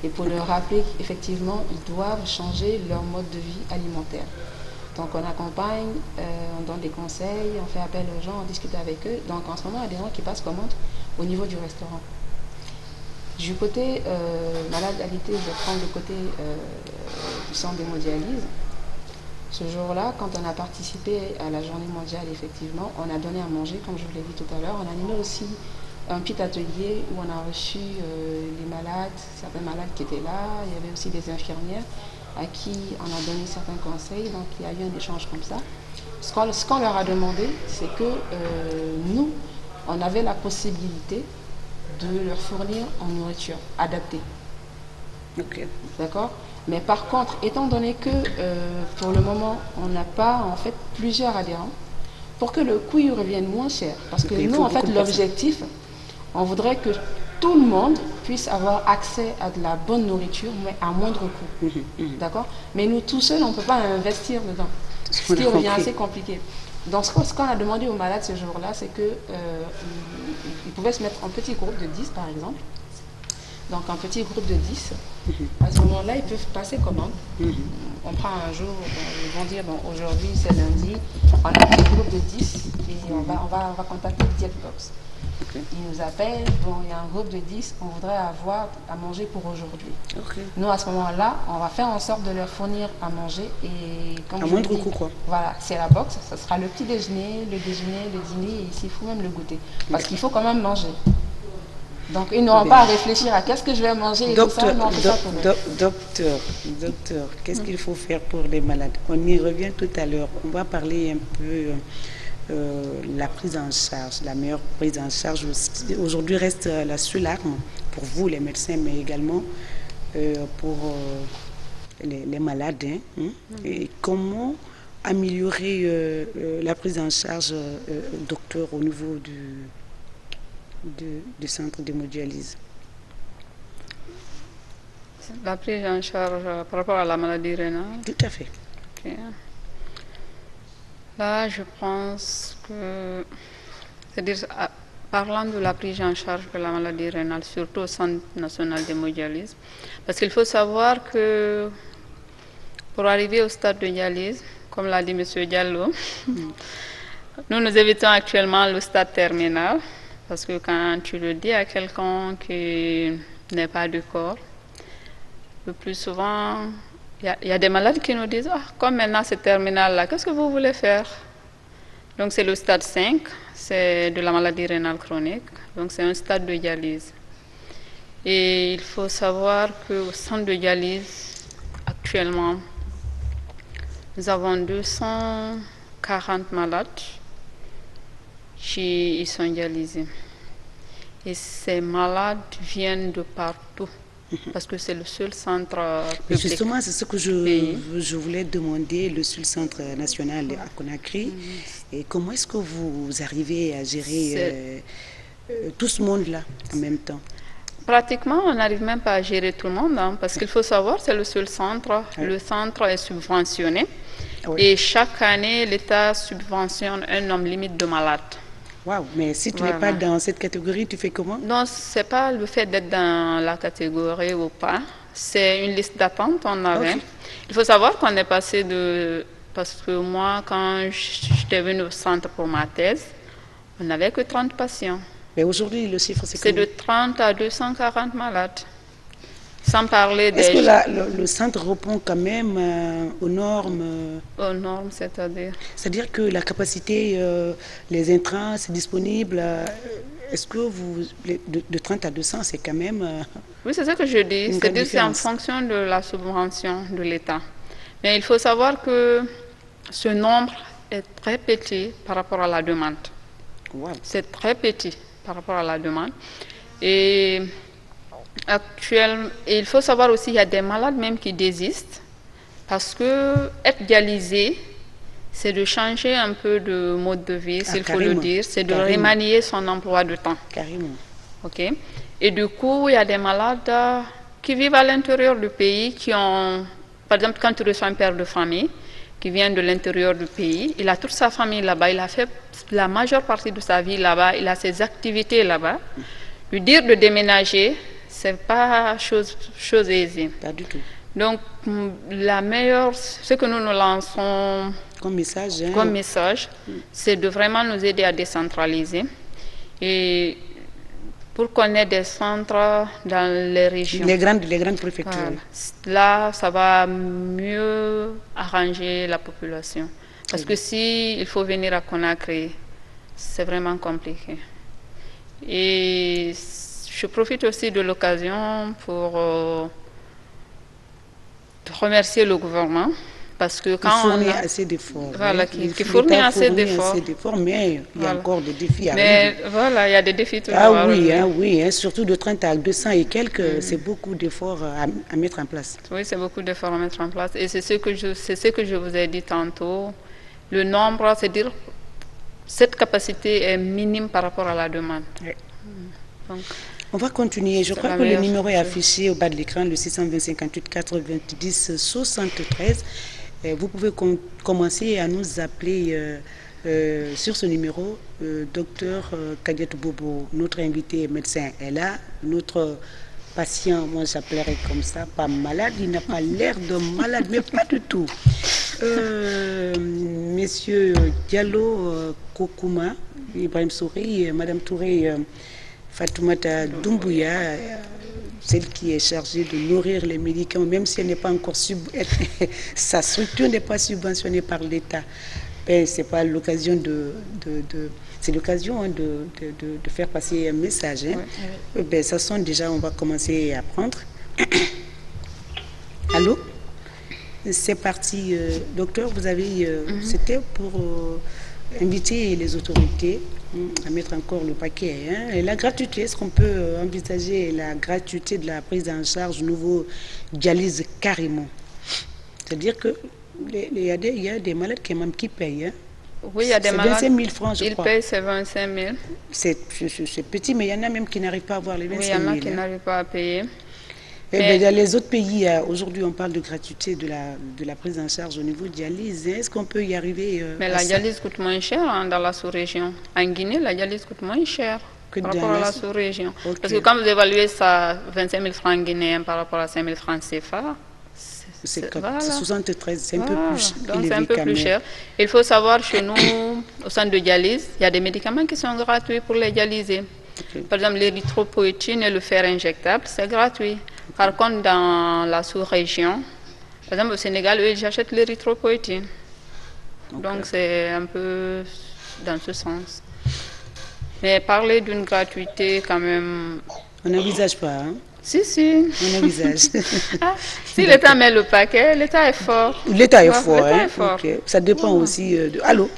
et pour leur rappeler qu'effectivement ils doivent changer leur mode de vie alimentaire. Donc on accompagne, on donne des conseils, on fait appel aux gens, on discute avec eux. Donc en ce moment il y a des gens qui passent commande au niveau du restaurant. Du côté malade alité, je vais prendre le côté du centre d'hémodialyse. Ce jour-là, quand on a participé à la journée mondiale, effectivement, on a donné à manger, comme je vous l'ai dit tout à l'heure. On a animé aussi un petit atelier où on a reçu les malades, certains malades qui étaient là. Il y avait aussi des infirmières à qui on a donné certains conseils. Donc il y a eu un échange comme ça. Ce qu'on leur a demandé, c'est que nous, on avait la possibilité de leur fournir en nourriture adaptée. Ok. D'accord? Mais par contre, étant donné que pour le moment, on n'a pas en fait plusieurs adhérents, pour que le coût revienne moins cher, parce que nous, en fait, l'objectif, on voudrait que tout le monde puisse avoir accès à de la bonne nourriture, mais à moindre coût. D'accord? Mais nous, tout seuls, on ne peut pas investir dedans. Ce qui revient assez compliqué. Donc, ce qu'on a demandé aux malades ce jour-là, c'est qu'ils pouvaient se mettre en petit groupe de 10, par exemple. Donc, un petit groupe de 10. À ce moment-là, ils peuvent passer commande. On prend un jour, ils vont dire, bon, aujourd'hui, c'est lundi, on a un petit groupe de 10 et on va contacter Dietbox. Ils nous appellent, bon, il y a un groupe de 10, on voudrait avoir à manger pour aujourd'hui. Nous, à ce moment-là, on va faire en sorte de leur fournir à manger. Et comme à moindre coût, quoi. Voilà, c'est la box, ça sera le petit déjeuner, le dîner, et s'il faut même le goûter. Parce qu'il faut quand même manger. Donc, ils n'auront pas à réfléchir à qu'est-ce que je vais manger et Docteur, tout ça. docteur, qu'est-ce qu'il faut faire pour les malades? On y revient tout à l'heure. On va parler un peu la prise en charge, la meilleure prise en charge. Aujourd'hui reste la seule arme pour vous, les médecins, mais également pour les malades. Et comment améliorer la prise en charge, docteur, au niveau du centre d'hémodialyse? La prise en charge par rapport à la maladie rénale. Tout à fait. Okay. Là, je pense que, c'est-à-dire, parlant de la prise en charge de la maladie rénale, surtout au Centre national d'hémodialyse, parce qu'il faut savoir que pour arriver au stade de dialyse, comme l'a dit M. Diallo, nous évitons actuellement le stade terminal, parce que quand tu le dis à quelqu'un qui n'est pas du corps, le plus souvent, il y a des malades qui nous disent, comme maintenant c'est terminal là, qu'est-ce que vous voulez faire? Donc c'est le stade 5, c'est de la maladie rénale chronique, donc c'est un stade de dialyse. Et il faut savoir qu'au centre de dialyse, actuellement, nous avons 240 malades qui y sont dialysés. Et ces malades viennent de partout. Parce que c'est le seul centre public. Justement, c'est ce que je voulais demander, le seul centre national à Conakry. Et comment est-ce que vous arrivez à gérer tout ce monde-là en même temps? Pratiquement, on n'arrive même pas à gérer tout le monde, parce qu'il faut savoir, c'est le seul centre. Le centre est subventionné. Et chaque année, l'État subventionne un nombre limite de malades. Waouh, mais si tu n'es pas dans cette catégorie, tu fais comment? Non, ce n'est pas le fait d'être dans la catégorie ou pas. C'est une liste d'attente qu'on avait. Il faut savoir qu'on est passé de... Parce que moi, quand j'étais venue au centre pour ma thèse, on n'avait que 30 patients. Mais aujourd'hui, le chiffre, c'est de 30 à 240 malades. Sans parler des... Est-ce que le centre répond quand même aux normes? Aux normes, c'est-à-dire? C'est-à-dire que la capacité, les intrants, c'est disponible. Est-ce que de 30 à 200, c'est quand même... Oui, c'est ce que je dis. C'est-à-dire que c'est en fonction de la subvention de l'État. Mais il faut savoir que ce nombre est très petit par rapport à la demande. Wow. C'est très petit par rapport à la demande. Et... Actuellement, et il faut savoir aussi qu'il y a des malades même qui désistent parce que être dialysé, c'est de changer un peu de mode de vie, s'il faut le dire, c'est de remanier son emploi de temps. Carrément. Ok. Et du coup, il y a des malades qui vivent à l'intérieur du pays, qui ont, par exemple, quand tu reçois un père de famille qui vient de l'intérieur du pays, il a toute sa famille là-bas, il a fait la majeure partie de sa vie là-bas, il a ses activités là-bas. Lui dire de déménager, c'est pas chose aisée. Pas du tout. Donc, ce que nous lançons comme message, c'est de vraiment nous aider à décentraliser et pour qu'on ait des centres dans les régions. Les grandes préfectures. Voilà. Là, ça va mieux arranger la population. Parce que si il faut venir à Conakry, c'est vraiment compliqué. Et je profite aussi de l'occasion pour remercier le gouvernement parce que quand il fournit assez d'efforts. Voilà, qui fournit assez d'efforts. Mais il y a encore des défis à Mais relever. voilà, il y a des défis toujours Ah à oui, relever. surtout de 30 à 200 et quelques, c'est beaucoup d'efforts à mettre en place. Oui, c'est beaucoup d'efforts à mettre en place. Et c'est ce que je vous ai dit tantôt. Le nombre, c'est-à-dire, cette capacité est minime par rapport à la demande. Oui. Donc, on va continuer. Je crois la que le meilleure numéro est chose. affiché au bas de l'écran, le 620 58 90 73. Vous pouvez commencer à nous appeler sur ce numéro. Docteur Kadiatou Bobo, notre invité médecin est là. Notre patient, moi j'appellerais comme ça, pas malade, il n'a pas l'air de malade, mais pas du tout. Monsieur Diallo Kokouma, Ibrahim Souri, Madame Touré, Fatoumata Doumbouya, celle qui est chargée de nourrir les médicaments, même si elle n'est pas encore sa structure n'est pas subventionnée par l'État. Ben, c'est pas l'occasion c'est l'occasion de faire passer un message. Hein. Oui. Ben, ça sonne déjà, on va commencer à prendre. Allô? C'est parti. Docteur, vous avez... C'était pour inviter les autorités à mettre encore le paquet. Hein. Et la gratuité, est-ce qu'on peut envisager la gratuité de la prise en charge nouveau dialyse carrément? C'est-à-dire que il y a des malades qui payent. Hein. Oui, il y a des malades. 25 000 francs, je crois. Ils payent ces 25 000. C'est petit, mais il y en a même qui n'arrivent pas à avoir les 25 000. Oui, il y en a qui n'arrivent pas à payer. Mais dans les autres pays, aujourd'hui, on parle de gratuité de la prise en charge au niveau de dialyse. Est-ce qu'on peut y arriver Mais la dialyse coûte moins cher dans la sous-région. En Guinée, la dialyse coûte moins cher par rapport à la sous-région. Okay. Parce que quand vous évaluez ça, 25 000 francs guinéens par rapport à 5 000 francs CFA, c'est 73, c'est un peu plus cher. Donc c'est un peu plus cher. Il faut savoir, chez nous, au centre de dialyse, il y a des médicaments qui sont gratuits pour les dialyser. Okay. Par exemple, l'érythropoïétine et le fer injectable, c'est gratuit. Par contre, dans la sous-région, par exemple au Sénégal, eux, ils achètent l'érythropoïétine. Okay. Donc c'est un peu dans ce sens. Mais parler d'une gratuité quand même... On n'envisage pas, hein? Si. On envisage. Si l'État met le paquet, l'État est fort. L'État est fort, l'État hein? est fort. Okay. Ça dépend aussi de... Allô?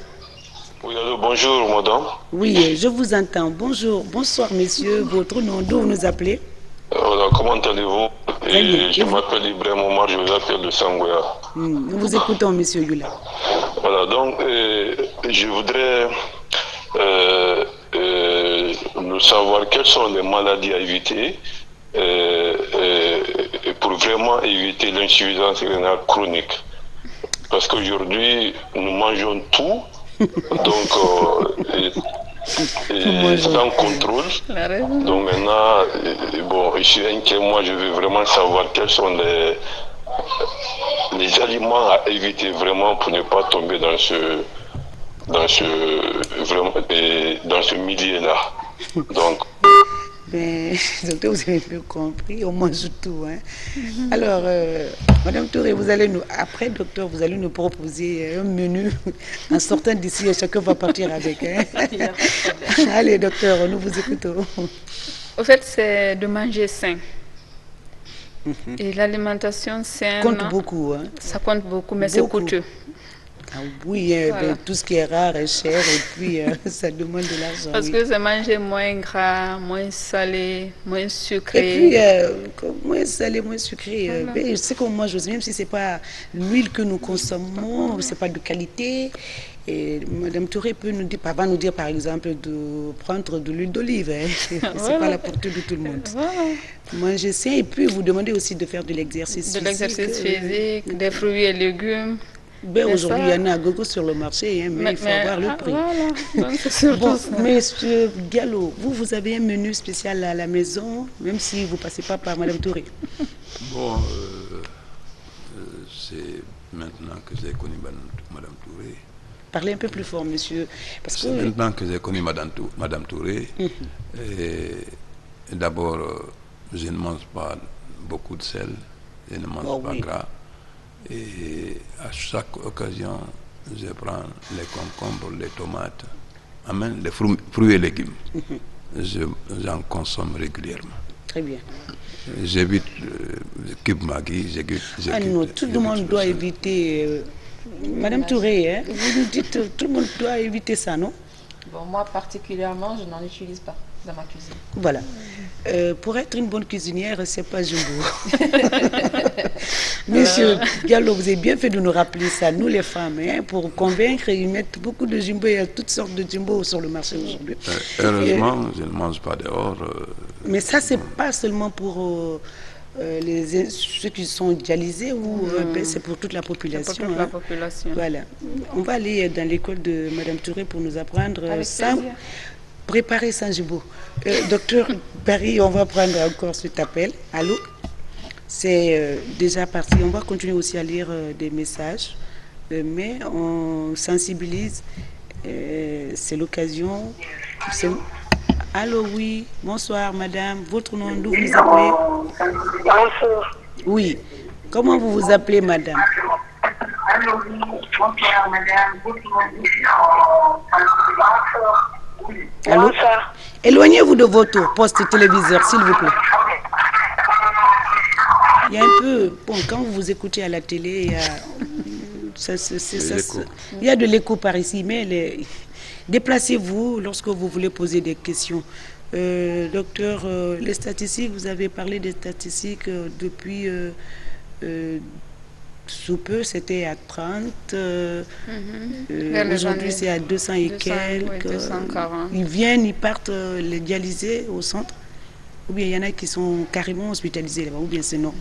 Oui, allô, bonjour, madame. Oui, je vous entends. Bonjour, bonsoir, messieurs. Votre nom, d'où vous nous appelez? Voilà, comment allez-vous? Je m'appelle Ibrahim Omar, je vous appelle de Sangoya. Nous vous écoutons, monsieur Yula. Voilà, donc, je voudrais nous savoir quelles sont les maladies à éviter pour vraiment éviter l'insuffisance rénale chronique. Parce qu'aujourd'hui, nous mangeons tout, donc sans contrôle. Donc maintenant, bon, je suis inquiet, moi je veux vraiment savoir quels sont les aliments à éviter vraiment pour ne pas tomber dans ce milieu-là. Donc... Ben, docteur, vous avez bien compris, on mange tout. Hein. Alors, Madame Touré, après, docteur, vous allez nous proposer un menu en sortant d'ici et chacun va partir avec. Hein. Allez, docteur, nous vous écoutons. Au fait, c'est de manger sain. Et l'alimentation saine... compte beaucoup. Hein. Ça compte beaucoup, mais c'est coûteux. Ah oui, voilà. Ben, tout ce qui est rare est cher et puis ça demande de l'argent. Parce que c'est manger moins gras, moins salé, moins sucré. Et puis, moins salé, moins sucré. Voilà. Ben, ce qu'on mange aussi, même si ce n'est pas l'huile que nous consommons, ce n'est pas de qualité. Et Madame Touré va nous dire par exemple de prendre de l'huile d'olive. Hein. Ce n'est pas la portée de tout le monde. Voilà. Manger sain et puis vous demandez aussi de faire de l'exercice physique. De l'exercice physique, des fruits et légumes. Ben aujourd'hui, il y en a à gogo sur le marché, hein, mais il faut avoir le prix. Voilà. Donc, bon, Monsieur Diallo, vous avez un menu spécial à la maison, même si vous ne passez pas par Madame Touré. Bon, c'est maintenant que j'ai connu Madame Touré. Parlez un peu plus fort, monsieur. C'est maintenant que j'ai connu Madame Touré. D'abord, je ne mange pas beaucoup de sel, je ne mange pas gras. Et à chaque occasion, je prends les concombres, les tomates, les fruits et légumes. j'en consomme régulièrement. Très bien. J'évite Kib Maggi, j'évite... Ah non, tout le monde doit éviter... Madame Touré, hein, vous nous dites tout le monde doit éviter ça, non? Bon, moi particulièrement, je n'en utilise pas dans ma cuisine. Voilà. Pour être une bonne cuisinière, c'est pas jumbo. Monsieur Diallo, vous avez bien fait de nous rappeler ça, nous les femmes, hein, pour convaincre, ils mettent beaucoup de jumbo, il y a toutes sortes de jumbo sur le marché aujourd'hui. Heureusement, je ne mange pas dehors. Mais ça, c'est pas seulement pour ceux qui sont dialysés ou c'est pour toute la population. C'est pour toute la population. Voilà. On va aller dans l'école de Madame Touré pour nous apprendre ça. Préparer sans jumbo. Docteur Barry, on va prendre encore cet appel. Allô? C'est déjà parti. On va continuer aussi à lire des messages, mais on sensibilise. C'est l'occasion. Allô, oui. Bonsoir, madame. Votre nom, d'où vous appelez? Bonsoir. Oui. Comment vous vous appelez, madame? Allô, oui. Bonsoir, madame. Votre nom, bonsoir. Allô? Éloignez-vous de votre poste téléviseur, s'il vous plaît. Il y a un peu... Bon, quand vous écoutez à la télé, il y a, il y a de l'écho par ici, mais déplacez-vous lorsque vous voulez poser des questions. Docteur, les statistiques, vous avez parlé des statistiques depuis... sous peu, c'était à 30. Aujourd'hui, c'est à 200 et 200, quelques. Oui, 240. Ils viennent, ils partent les dialysés au centre. Ou bien il y en a qui sont carrément hospitalisés là-bas, ou bien c'est non?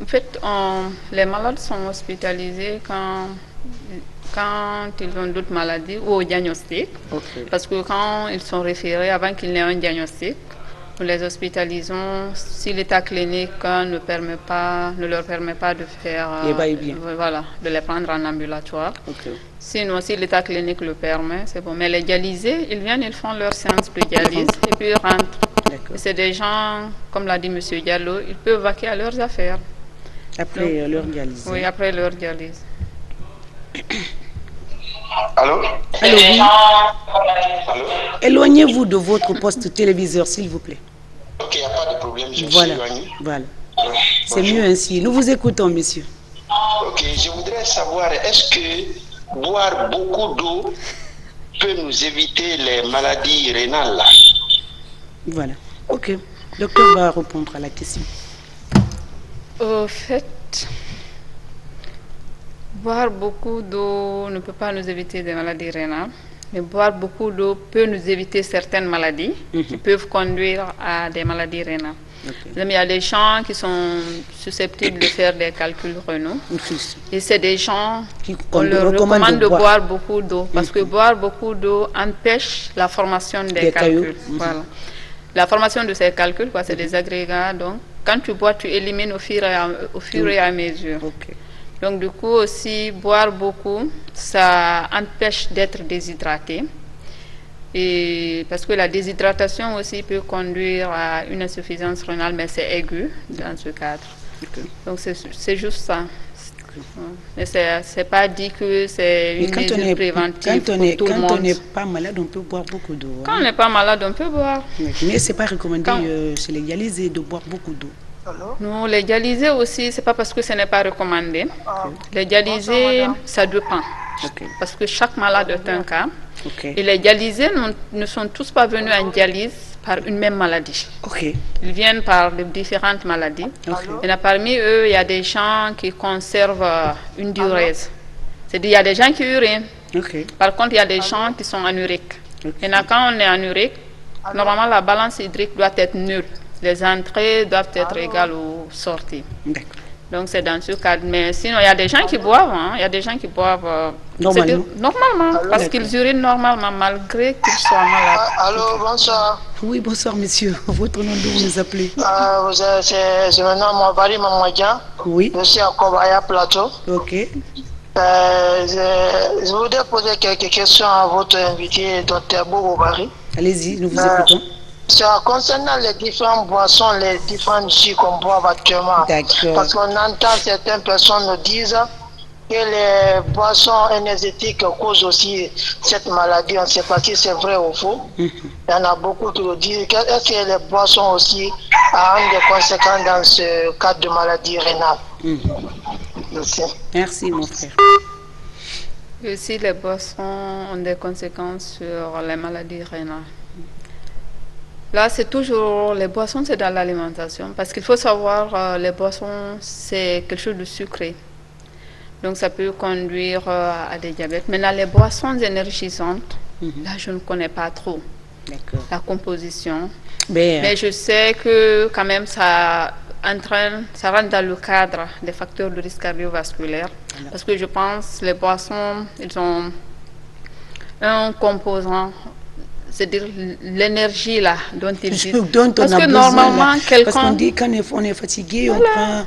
En fait, les malades sont hospitalisés quand ils ont d'autres maladies ou au diagnostic. Okay. Parce que quand ils sont référés, avant qu'il n'ait un diagnostic, nous les hospitalisons si l'état clinique ne leur permet pas de faire, voilà, de les prendre en ambulatoire. Okay. Sinon, si l'état clinique le permet, c'est bon. Mais les dialysés, ils viennent, ils font leur séance de dialyse et puis ils rentrent. C'est des gens, comme l'a dit M. Diallo, ils peuvent vaquer à leurs affaires. Après leur dialyse. Oui, après leur dialyse. Allô? Allô, oui. Éloignez-vous de votre poste téléviseur, s'il vous plaît. Ok, il n'y a pas de problème, je voilà. suis éloigné. Voilà. C'est mieux ainsi. Nous vous écoutons, monsieur. Ok, je voudrais savoir, est-ce que boire beaucoup d'eau peut nous éviter les maladies rénales là? Voilà. Ok. Le docteur va répondre à la question. Au fait, boire beaucoup d'eau ne peut pas nous éviter des maladies rénales, mais boire beaucoup d'eau peut nous éviter certaines maladies qui peuvent conduire à des maladies rénales. Okay. Il y a des gens qui sont susceptibles de faire des calculs rénaux. Et c'est des gens qu'on leur recommande de boire beaucoup d'eau. Parce que boire beaucoup d'eau empêche la formation des calculs. Voilà. La formation de ces calculs, c'est des agrégats. Donc, quand tu bois, tu élimines au fur et à mesure. Okay. Donc, du coup, aussi, boire beaucoup, ça empêche d'être déshydraté. Et parce que la déshydratation aussi peut conduire à une insuffisance rénale, mais c'est aigu dans ce cadre. Okay. Donc, c'est juste ça. Okay. Mais c'est pas dit que c'est une mesure préventive pour tout le monde. Quand on n'est pas malade, on peut boire beaucoup d'eau. Quand on n'est pas malade, on peut boire. Mais ce n'est pas recommandé chez les dialysés de boire beaucoup d'eau. Non, les dialysés aussi, ce n'est pas parce que ce n'est pas recommandé. Okay. Les dialysés, ça dépend. Okay. Parce que chaque malade est un cas. Okay. Et les dialysés ne sont tous pas venus en dialyse par une même maladie. Okay. Ils viennent par de différentes maladies. Okay. Et parmi eux, il y a des gens qui conservent une diurèse. C'est-à-dire il y a des gens qui urinent. Okay. Par contre, il y a des gens qui sont anuriques. Okay. Et quand on est anurique, normalement la balance hydrique doit être nulle. Les entrées doivent être égales aux sorties. Donc c'est dans ce cadre. Mais sinon, il y a des gens qui boivent. Il y a des gens qui boivent normalement. Parce qu'ils urinent normalement malgré qu'ils soient malades. Allô, bonsoir. Oui, bonsoir monsieur. Votre nom, d'où vous nous appelez? C'est maintenant Mouabari Mamadjan. Oui. Je suis à Kobaya Plateau. Ok. Je voudrais poser quelques questions à votre invité, Dr Boubari. Allez-y, nous vous écoutons. Concernant les différentes boissons, les différents jus qu'on boit actuellement, parce qu'on entend certaines personnes nous disent que les boissons énergétiques causent aussi cette maladie. On ne sait pas si c'est vrai ou faux. Il y en a beaucoup qui le disent. Est-ce que les boissons aussi ont des conséquences dans ce cas de maladie rénale? Merci. Merci, mon frère. Et si les boissons ont des conséquences sur les maladies rénales. Là, c'est toujours, les boissons, c'est dans l'alimentation. Parce qu'il faut savoir, les boissons, c'est quelque chose de sucré. Donc, ça peut conduire à des diabètes. Maintenant, les boissons énergisantes, là, je ne connais pas trop la composition. Mais je sais que, quand même, ça rentre dans le cadre des facteurs de risque cardiovasculaire. Parce que je pense que les boissons, ils ont un composant, c'est-à-dire l'énergie là dont ils disent. Parce que normalement, quelqu'un... Parce qu'on dit quand on est fatigué, on prend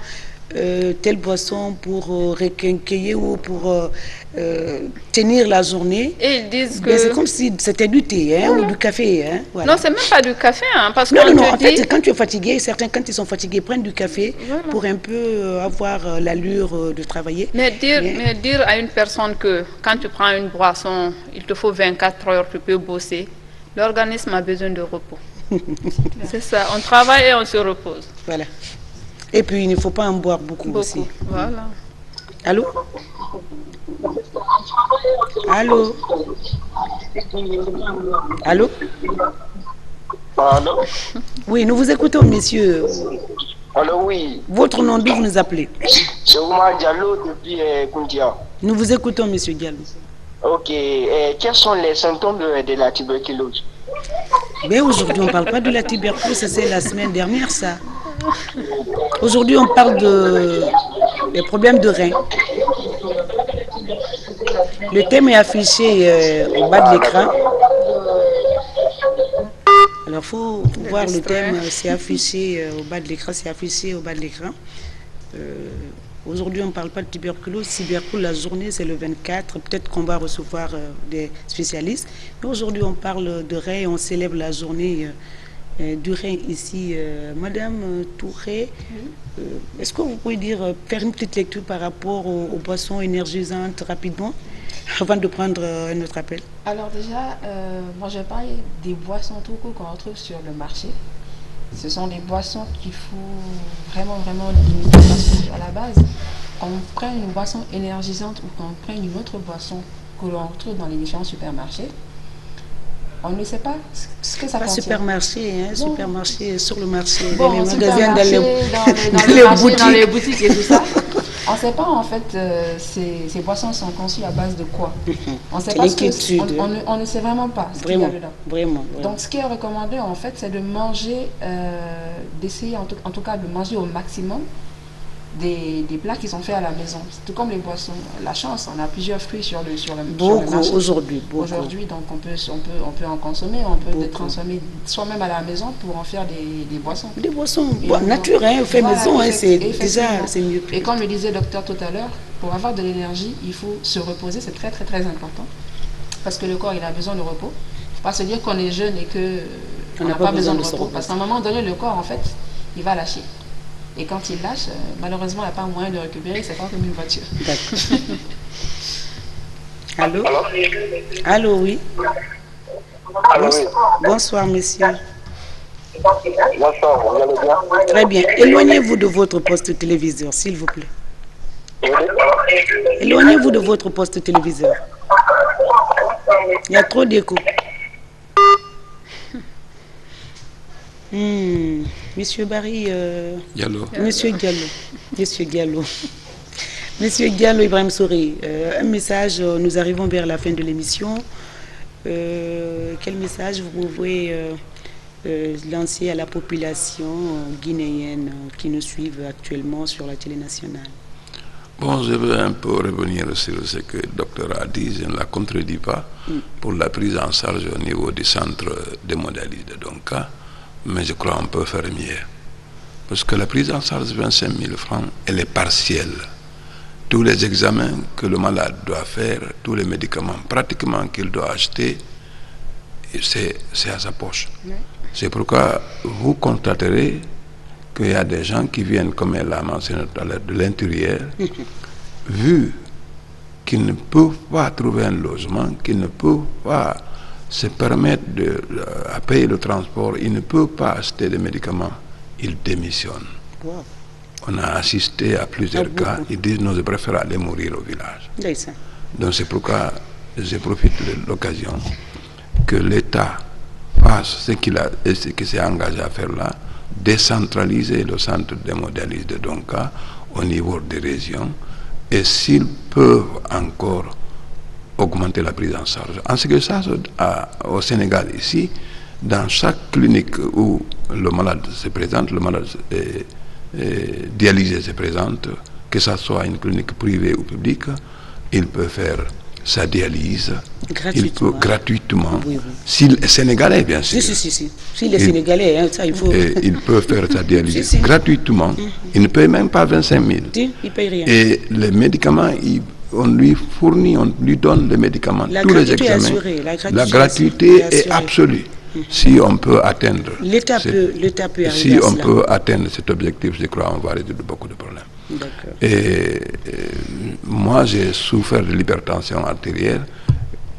telle boisson pour requinquer ou pour tenir la journée. Et ils disent que... C'est comme si c'était du thé ou du café. Non, c'est même pas du café. Parce non, en fait, quand tu es fatigué, certains, quand ils sont fatigués, prennent du café pour un peu avoir l'allure de travailler. Mais dire à une personne que quand tu prends une boisson, il te faut 24 heures, tu peux bosser. L'organisme a besoin de repos. C'est ça, on travaille et on se repose. Voilà. Et puis, il ne faut pas en boire beaucoup aussi. Voilà. Allô? Allô? Allô? Allô? Oui, nous vous écoutons, messieurs. Allô, oui. Votre nom, d'où vous nous appelez? C'est Oumar Diallo depuis Koundia. Nous vous écoutons, monsieur Diallo. Ok. Quels sont les symptômes de la tuberculose? Mais aujourd'hui, on ne parle pas de la tuberculose, c'est la semaine dernière, ça. Aujourd'hui, on parle des problèmes de reins. Le thème est affiché au bas de l'écran. Alors, il faut voir le thème, c'est affiché au bas de l'écran, Aujourd'hui, on ne parle pas de tuberculose. Tuberculose, la journée, c'est le 24. Peut-être qu'on va recevoir des spécialistes. Mais aujourd'hui, on parle de reins et on célèbre la journée du rein ici. Madame Touré, est-ce que vous pouvez faire une petite lecture par rapport aux boissons énergisantes rapidement, avant de prendre un autre appel? Alors déjà, moi je vais parler des boissons tout court qu'on retrouve sur le marché. Ce sont des boissons qu'il faut vraiment limiter parce qu'à la base, quand on prend une boisson énergisante ou quand on prend une autre boisson que l'on retrouve dans les différents supermarchés, on ne sait pas ce que ça contient. Pas supermarché, supermarché sur le marché, dans les magasins, dans les boutiques et tout ça. On ne sait pas en fait ces boissons sont conçues à base de quoi. On sait pas on ne sait vraiment pas ce qu'il y a dedans. Vraiment. Donc ce qui est recommandé en fait, c'est de manger, d'essayer en tout cas de manger au maximum des plats qui sont faits à la maison. C'est tout comme les boissons. La chance, on a plusieurs fruits sur le marché. Aujourd'hui, donc on peut en consommer, on peut les transformer soi-même à la maison pour en faire des boissons. Des boissons nature, fait maison, c'est mieux. Et comme le disait le docteur tout à l'heure, pour avoir de l'énergie, il faut se reposer, c'est très important. Parce que le corps, il a besoin de repos. Il ne faut pas se dire qu'on est jeune et qu'on n'a pas besoin de repos. Parce qu'à un moment donné, le corps, en fait, il va lâcher. Et quand il lâche, malheureusement, il n'y a pas moyen de récupérer, c'est pas comme une voiture. D'accord. Allô? Allô, oui. Allô, oui. Bonsoir, monsieur. Bonsoir, vous allez bien? Très bien. Éloignez-vous de votre poste téléviseur, s'il vous plaît. Éloignez-vous de votre poste téléviseur. Il y a trop d'écho. Monsieur Barry, Diallo. Monsieur Diallo, Monsieur Diallo Ibrahim Souri, un message, nous arrivons vers la fin de l'émission. Quel message vous pouvez lancer à la population guinéenne qui nous suivent actuellement sur la télé nationale? Bon, je veux un peu revenir sur ce que le docteur a dit, je ne la contredis pas, pour la prise en charge au niveau du centre d'hémodialyse de Donka. Mais je crois qu'on peut faire mieux. Parce que la prise en charge de 25 000 francs, elle est partielle. Tous les examens que le malade doit faire, tous les médicaments pratiquement qu'il doit acheter, c'est à sa poche. Oui. C'est pourquoi vous constaterez qu'il y a des gens qui viennent, comme elle l'a mentionné tout à l'heure, de l'intérieur, vu qui ne peuvent pas trouver un logement, qui ne peuvent pas se permettre à payer le transport, ils ne peuvent pas acheter des médicaments, ils démissionnent. Wow. On a assisté à plusieurs cas, ils disent non, je préfère aller mourir au village. Donc c'est pourquoi je profite de l'occasion que l'État fasse ce qu'il s'est engagé à faire là, décentraliser le centre d'hémodialyse de Donka au niveau des régions, et s'ils peuvent encore augmenter la prise en charge. En ce qui se passe au Sénégal ici, dans chaque clinique où le malade se présente, le malade dialysé se présente, que ce soit une clinique privée ou publique, il peut faire sa dialyse gratuitement. Oui. S'il est sénégalais, bien sûr. S'il est sénégalais, hein, ça il faut. Il peut faire sa dialyse gratuitement. Il ne paye même pas 25 000. Il ne paye rien. Et les médicaments, on lui fournit, on lui donne les médicaments, tous les examens. La gratuité est absolue. Si on peut atteindre, l'État peut arriver si à on cela. peut atteindre cet objectif, je crois qu'on va résoudre beaucoup de problèmes. Et moi, j'ai souffert de l'hypertension artérielle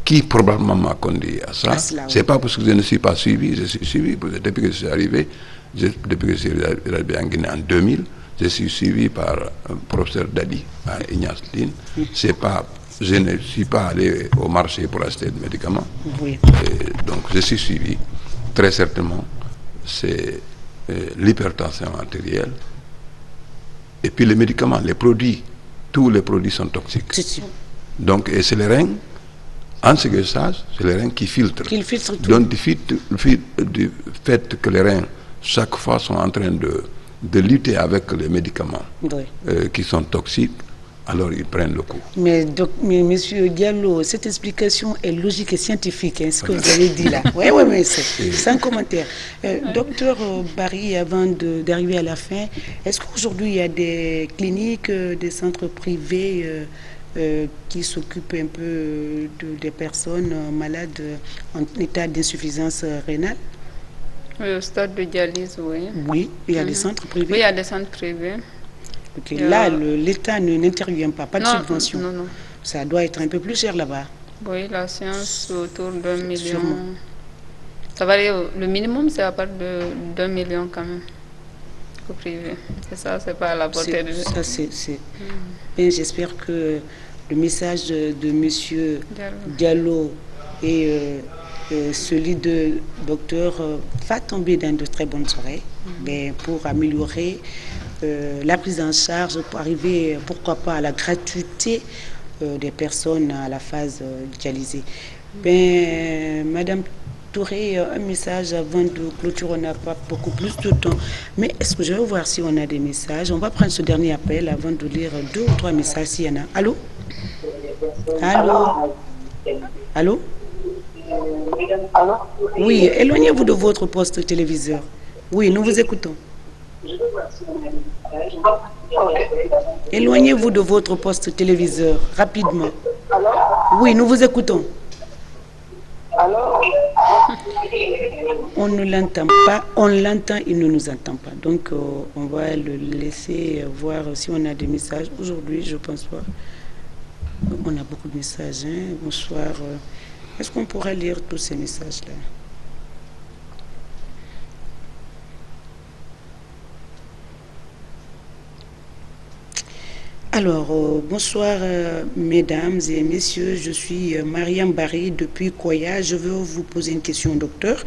qui probablement m'a conduit à ça. C'est pas parce que je ne suis pas suivi, je suis suivi. Depuis que je suis arrivé, depuis que je suis arrivé en Guinée en 2000, je suis suivi par un professeur Dadi à Ignace Lin. C'est pas, je ne suis pas allé au marché pour acheter des médicaments. Oui. Donc je suis suivi. Très certainement, c'est l'hypertension artérielle. Et puis les médicaments, les produits, tous les produits sont toxiques. Donc, et c'est les reins, en ce que je sache, c'est les reins qui filtrent. Donc, du fait que les reins, chaque fois, sont en train de lutter avec les médicaments qui sont toxiques, alors ils prennent le coup. Mais monsieur Diallo, cette explication est logique et scientifique, hein, ce que vous avez dit là. Oui, mais c'est sans commentaire. Docteur Barry, avant d'arriver à la fin, est-ce qu'aujourd'hui il y a des cliniques, des centres privés qui s'occupent un peu des personnes malades en état d'insuffisance rénale? Oui, au stade de dialyse, oui. Oui, il y a des centres privés. Oui, il y a des centres privés. Okay. Là, l'État n'intervient pas, de subvention. Non. Ça doit être un peu plus cher là-bas. Oui, la séance autour d'1 million. Ça va aller, le minimum, c'est à partir d'1 million quand même, au privé. C'est ça, c'est pas à la portée de... Ça, Et j'espère que le message de monsieur Diallo et celui de docteur va tomber dans de très bonnes oreilles, mais pour améliorer la prise en charge, pour arriver, pourquoi pas, à la gratuité des personnes à la phase dialysée. Madame Touré, un message avant de clôturer, on n'a pas beaucoup plus de temps, mais est-ce que je vais voir si on a des messages? On va prendre ce dernier appel avant de lire 2 ou 3 messages s'il y en a. Allô? Allô? Oui, éloignez-vous de votre poste téléviseur. Oui, nous vous écoutons. Éloignez-vous de votre poste téléviseur, rapidement. Oui, nous vous écoutons. On ne l'entend pas, on l'entend, il ne nous entend pas. Donc, on va le laisser voir si on a des messages. Aujourd'hui, je pense pas. On a beaucoup de messages. Hein. Bonsoir. Est-ce qu'on pourrait lire tous ces messages-là? Alors, bonsoir mesdames et messieurs, je suis Mariam Barry depuis Koya. Je veux vous poser une question, docteur.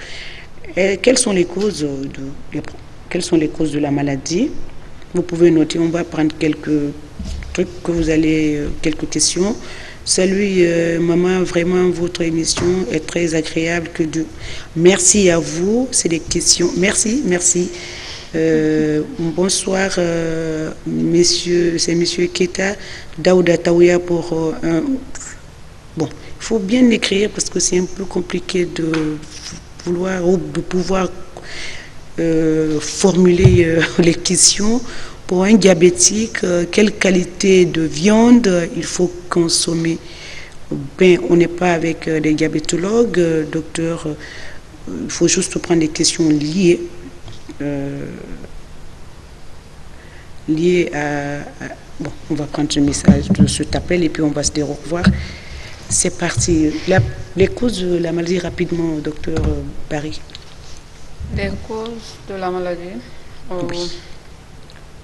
Quelles sont les causes de la maladie? Vous pouvez noter, on va prendre quelques trucs que vous allez, quelques questions. Salut maman, vraiment votre émission est très agréable. Merci à vous, c'est des questions. Merci. Bonsoir, messieurs, c'est monsieur Keta Daouda Taouya pour un... Bon, il faut bien écrire parce que c'est un peu compliqué de vouloir ou de pouvoir formuler les questions. Pour un diabétique, quelle qualité de viande il faut consommer? On n'est pas avec des diabétologues, docteur, il faut juste prendre des questions liées. liées à... Bon, on va prendre ce message de cet appel et puis on va se dire au revoir. C'est parti. Les causes de la maladie rapidement, docteur Barry. Les causes de la maladie. Oui.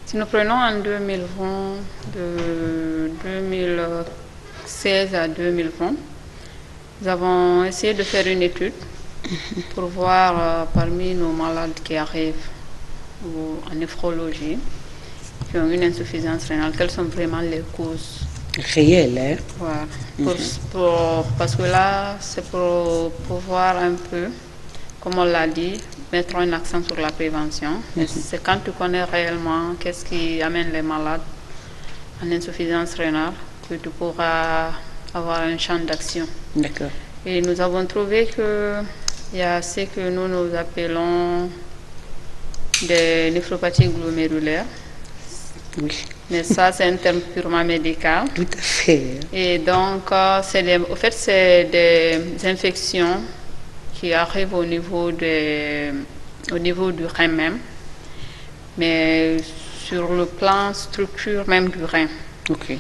Si nous prenons en 2020, de 2016 à 2020, nous avons essayé de faire une étude pour voir parmi nos malades qui arrivent en néphrologie, qui ont une insuffisance rénale, quelles sont vraiment les causes réelles. Hein? Voilà. Parce que là, c'est pour pouvoir un peu, comme on l'a dit, mettre un accent sur la prévention. C'est quand tu connais réellement qu'est-ce qui amène les malades en insuffisance rénale que tu pourras avoir un champ d'action. D'accord. Et nous avons trouvé qu'il y a ce que nous appelons des néphropathies glomérulaires. Oui. Mais ça, c'est un terme purement médical. Tout à fait. Et donc, au fait, c'est des infections qui arrivent au niveau du rein même, mais sur le plan structure même du rein. Ok.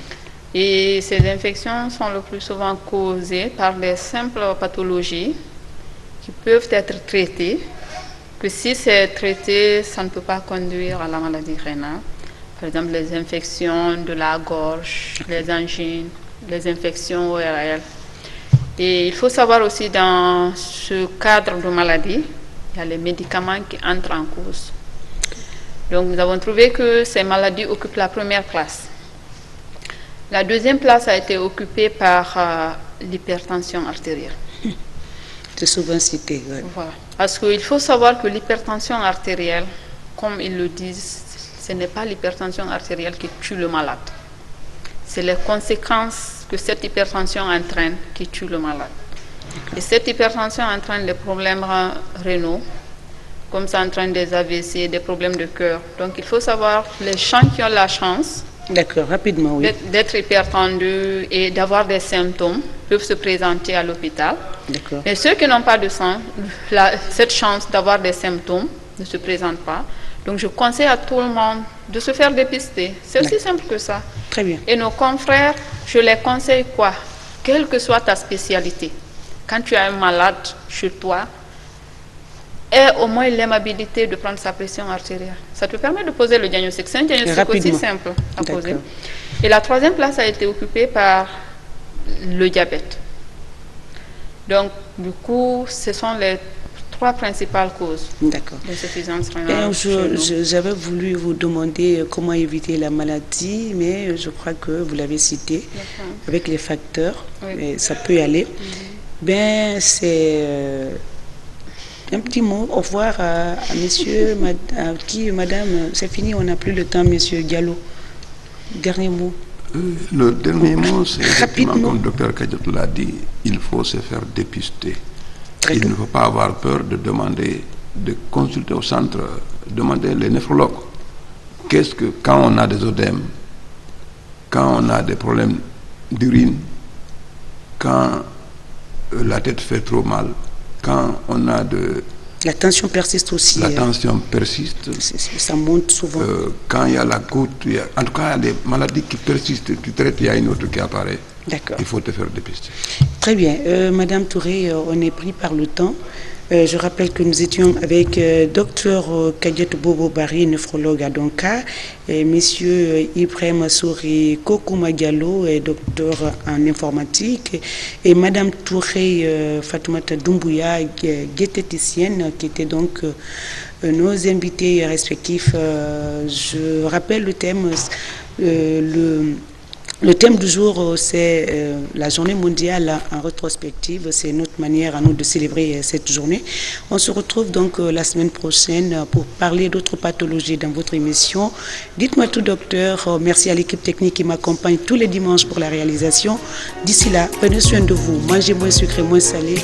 Et ces infections sont le plus souvent causées par des simples pathologies qui peuvent être traitées, que si c'est traité, ça ne peut pas conduire à la maladie rénale. Par exemple, les infections de la gorge, les angines, les infections ORL. Et il faut savoir aussi, dans ce cadre de maladie, il y a les médicaments qui entrent en cause. Donc, nous avons trouvé que ces maladies occupent la première place. La deuxième place a été occupée par l'hypertension artérielle. C'est souvent cité. Ouais. Voilà. Parce qu'il faut savoir que l'hypertension artérielle, comme ils le disent, ce n'est pas l'hypertension artérielle qui tue le malade. C'est les conséquences que cette hypertension entraîne qui tue le malade. Et cette hypertension entraîne des problèmes rénaux, comme ça entraîne des AVC, des problèmes de cœur. Donc il faut savoir, les gens qui ont la chance rapidement, oui. d'être hypertendus et d'avoir des symptômes peuvent se présenter à l'hôpital. Mais ceux qui n'ont pas de sang, cette chance d'avoir des symptômes ne se présente pas. Donc je conseille à tout le monde de se faire dépister. C'est aussi simple que ça. Très bien. Et nos confrères, je les conseille quoi? Quelle que soit ta spécialité, quand tu as un malade chez toi, aie au moins l'aimabilité de prendre sa pression artérielle. Ça te permet de poser le diagnostic. C'est un diagnostic aussi simple à poser. Et la troisième place a été occupée par le diabète. Donc, du coup, ce sont les trois principales causes d'insuffisance rénale. J'avais voulu vous demander comment éviter la maladie, mais je crois que vous l'avez cité avec les facteurs, et ça peut y aller. Ben, c'est un petit mot, au revoir à monsieur, madame, c'est fini, on n'a plus le temps, monsieur Diallo. Dernier mot. Le dernier mot, c'est effectivement, comme le docteur Kadiot l'a dit, il faut se faire dépister. Il ne faut pas avoir peur de demander, de consulter au centre, demander les néphrologues. Qu'est-ce que, quand on a des odèmes, quand on a des problèmes d'urine, quand la tête fait trop mal, quand on a de... La tension persiste aussi. La tension persiste. Ça monte souvent. Quand il y a la goutte, en tout cas, il y a des maladies qui persistent, tu traites, il y a une autre qui apparaît. D'accord. Il faut te faire dépister. Très bien. Madame Touré, on est pris par le temps. Je rappelle que nous étions avec Dr Kadiot Bobo Barry, néphrologue à Donka, et Monsieur Ibrahim Souri Kokouma Diallo, docteur en informatique, et Madame Touré Fatoumata Doumbouya, diététicienne, qui était donc nos invités respectifs. Je rappelle le thème. Le thème du jour, c'est la journée mondiale en rétrospective. C'est notre manière à nous de célébrer cette journée. On se retrouve donc la semaine prochaine pour parler d'autres pathologies dans votre émission. Dites-moi tout, docteur. Merci à l'équipe technique qui m'accompagne tous les dimanches pour la réalisation. D'ici là, prenez soin de vous. Mangez moins sucré, moins salé.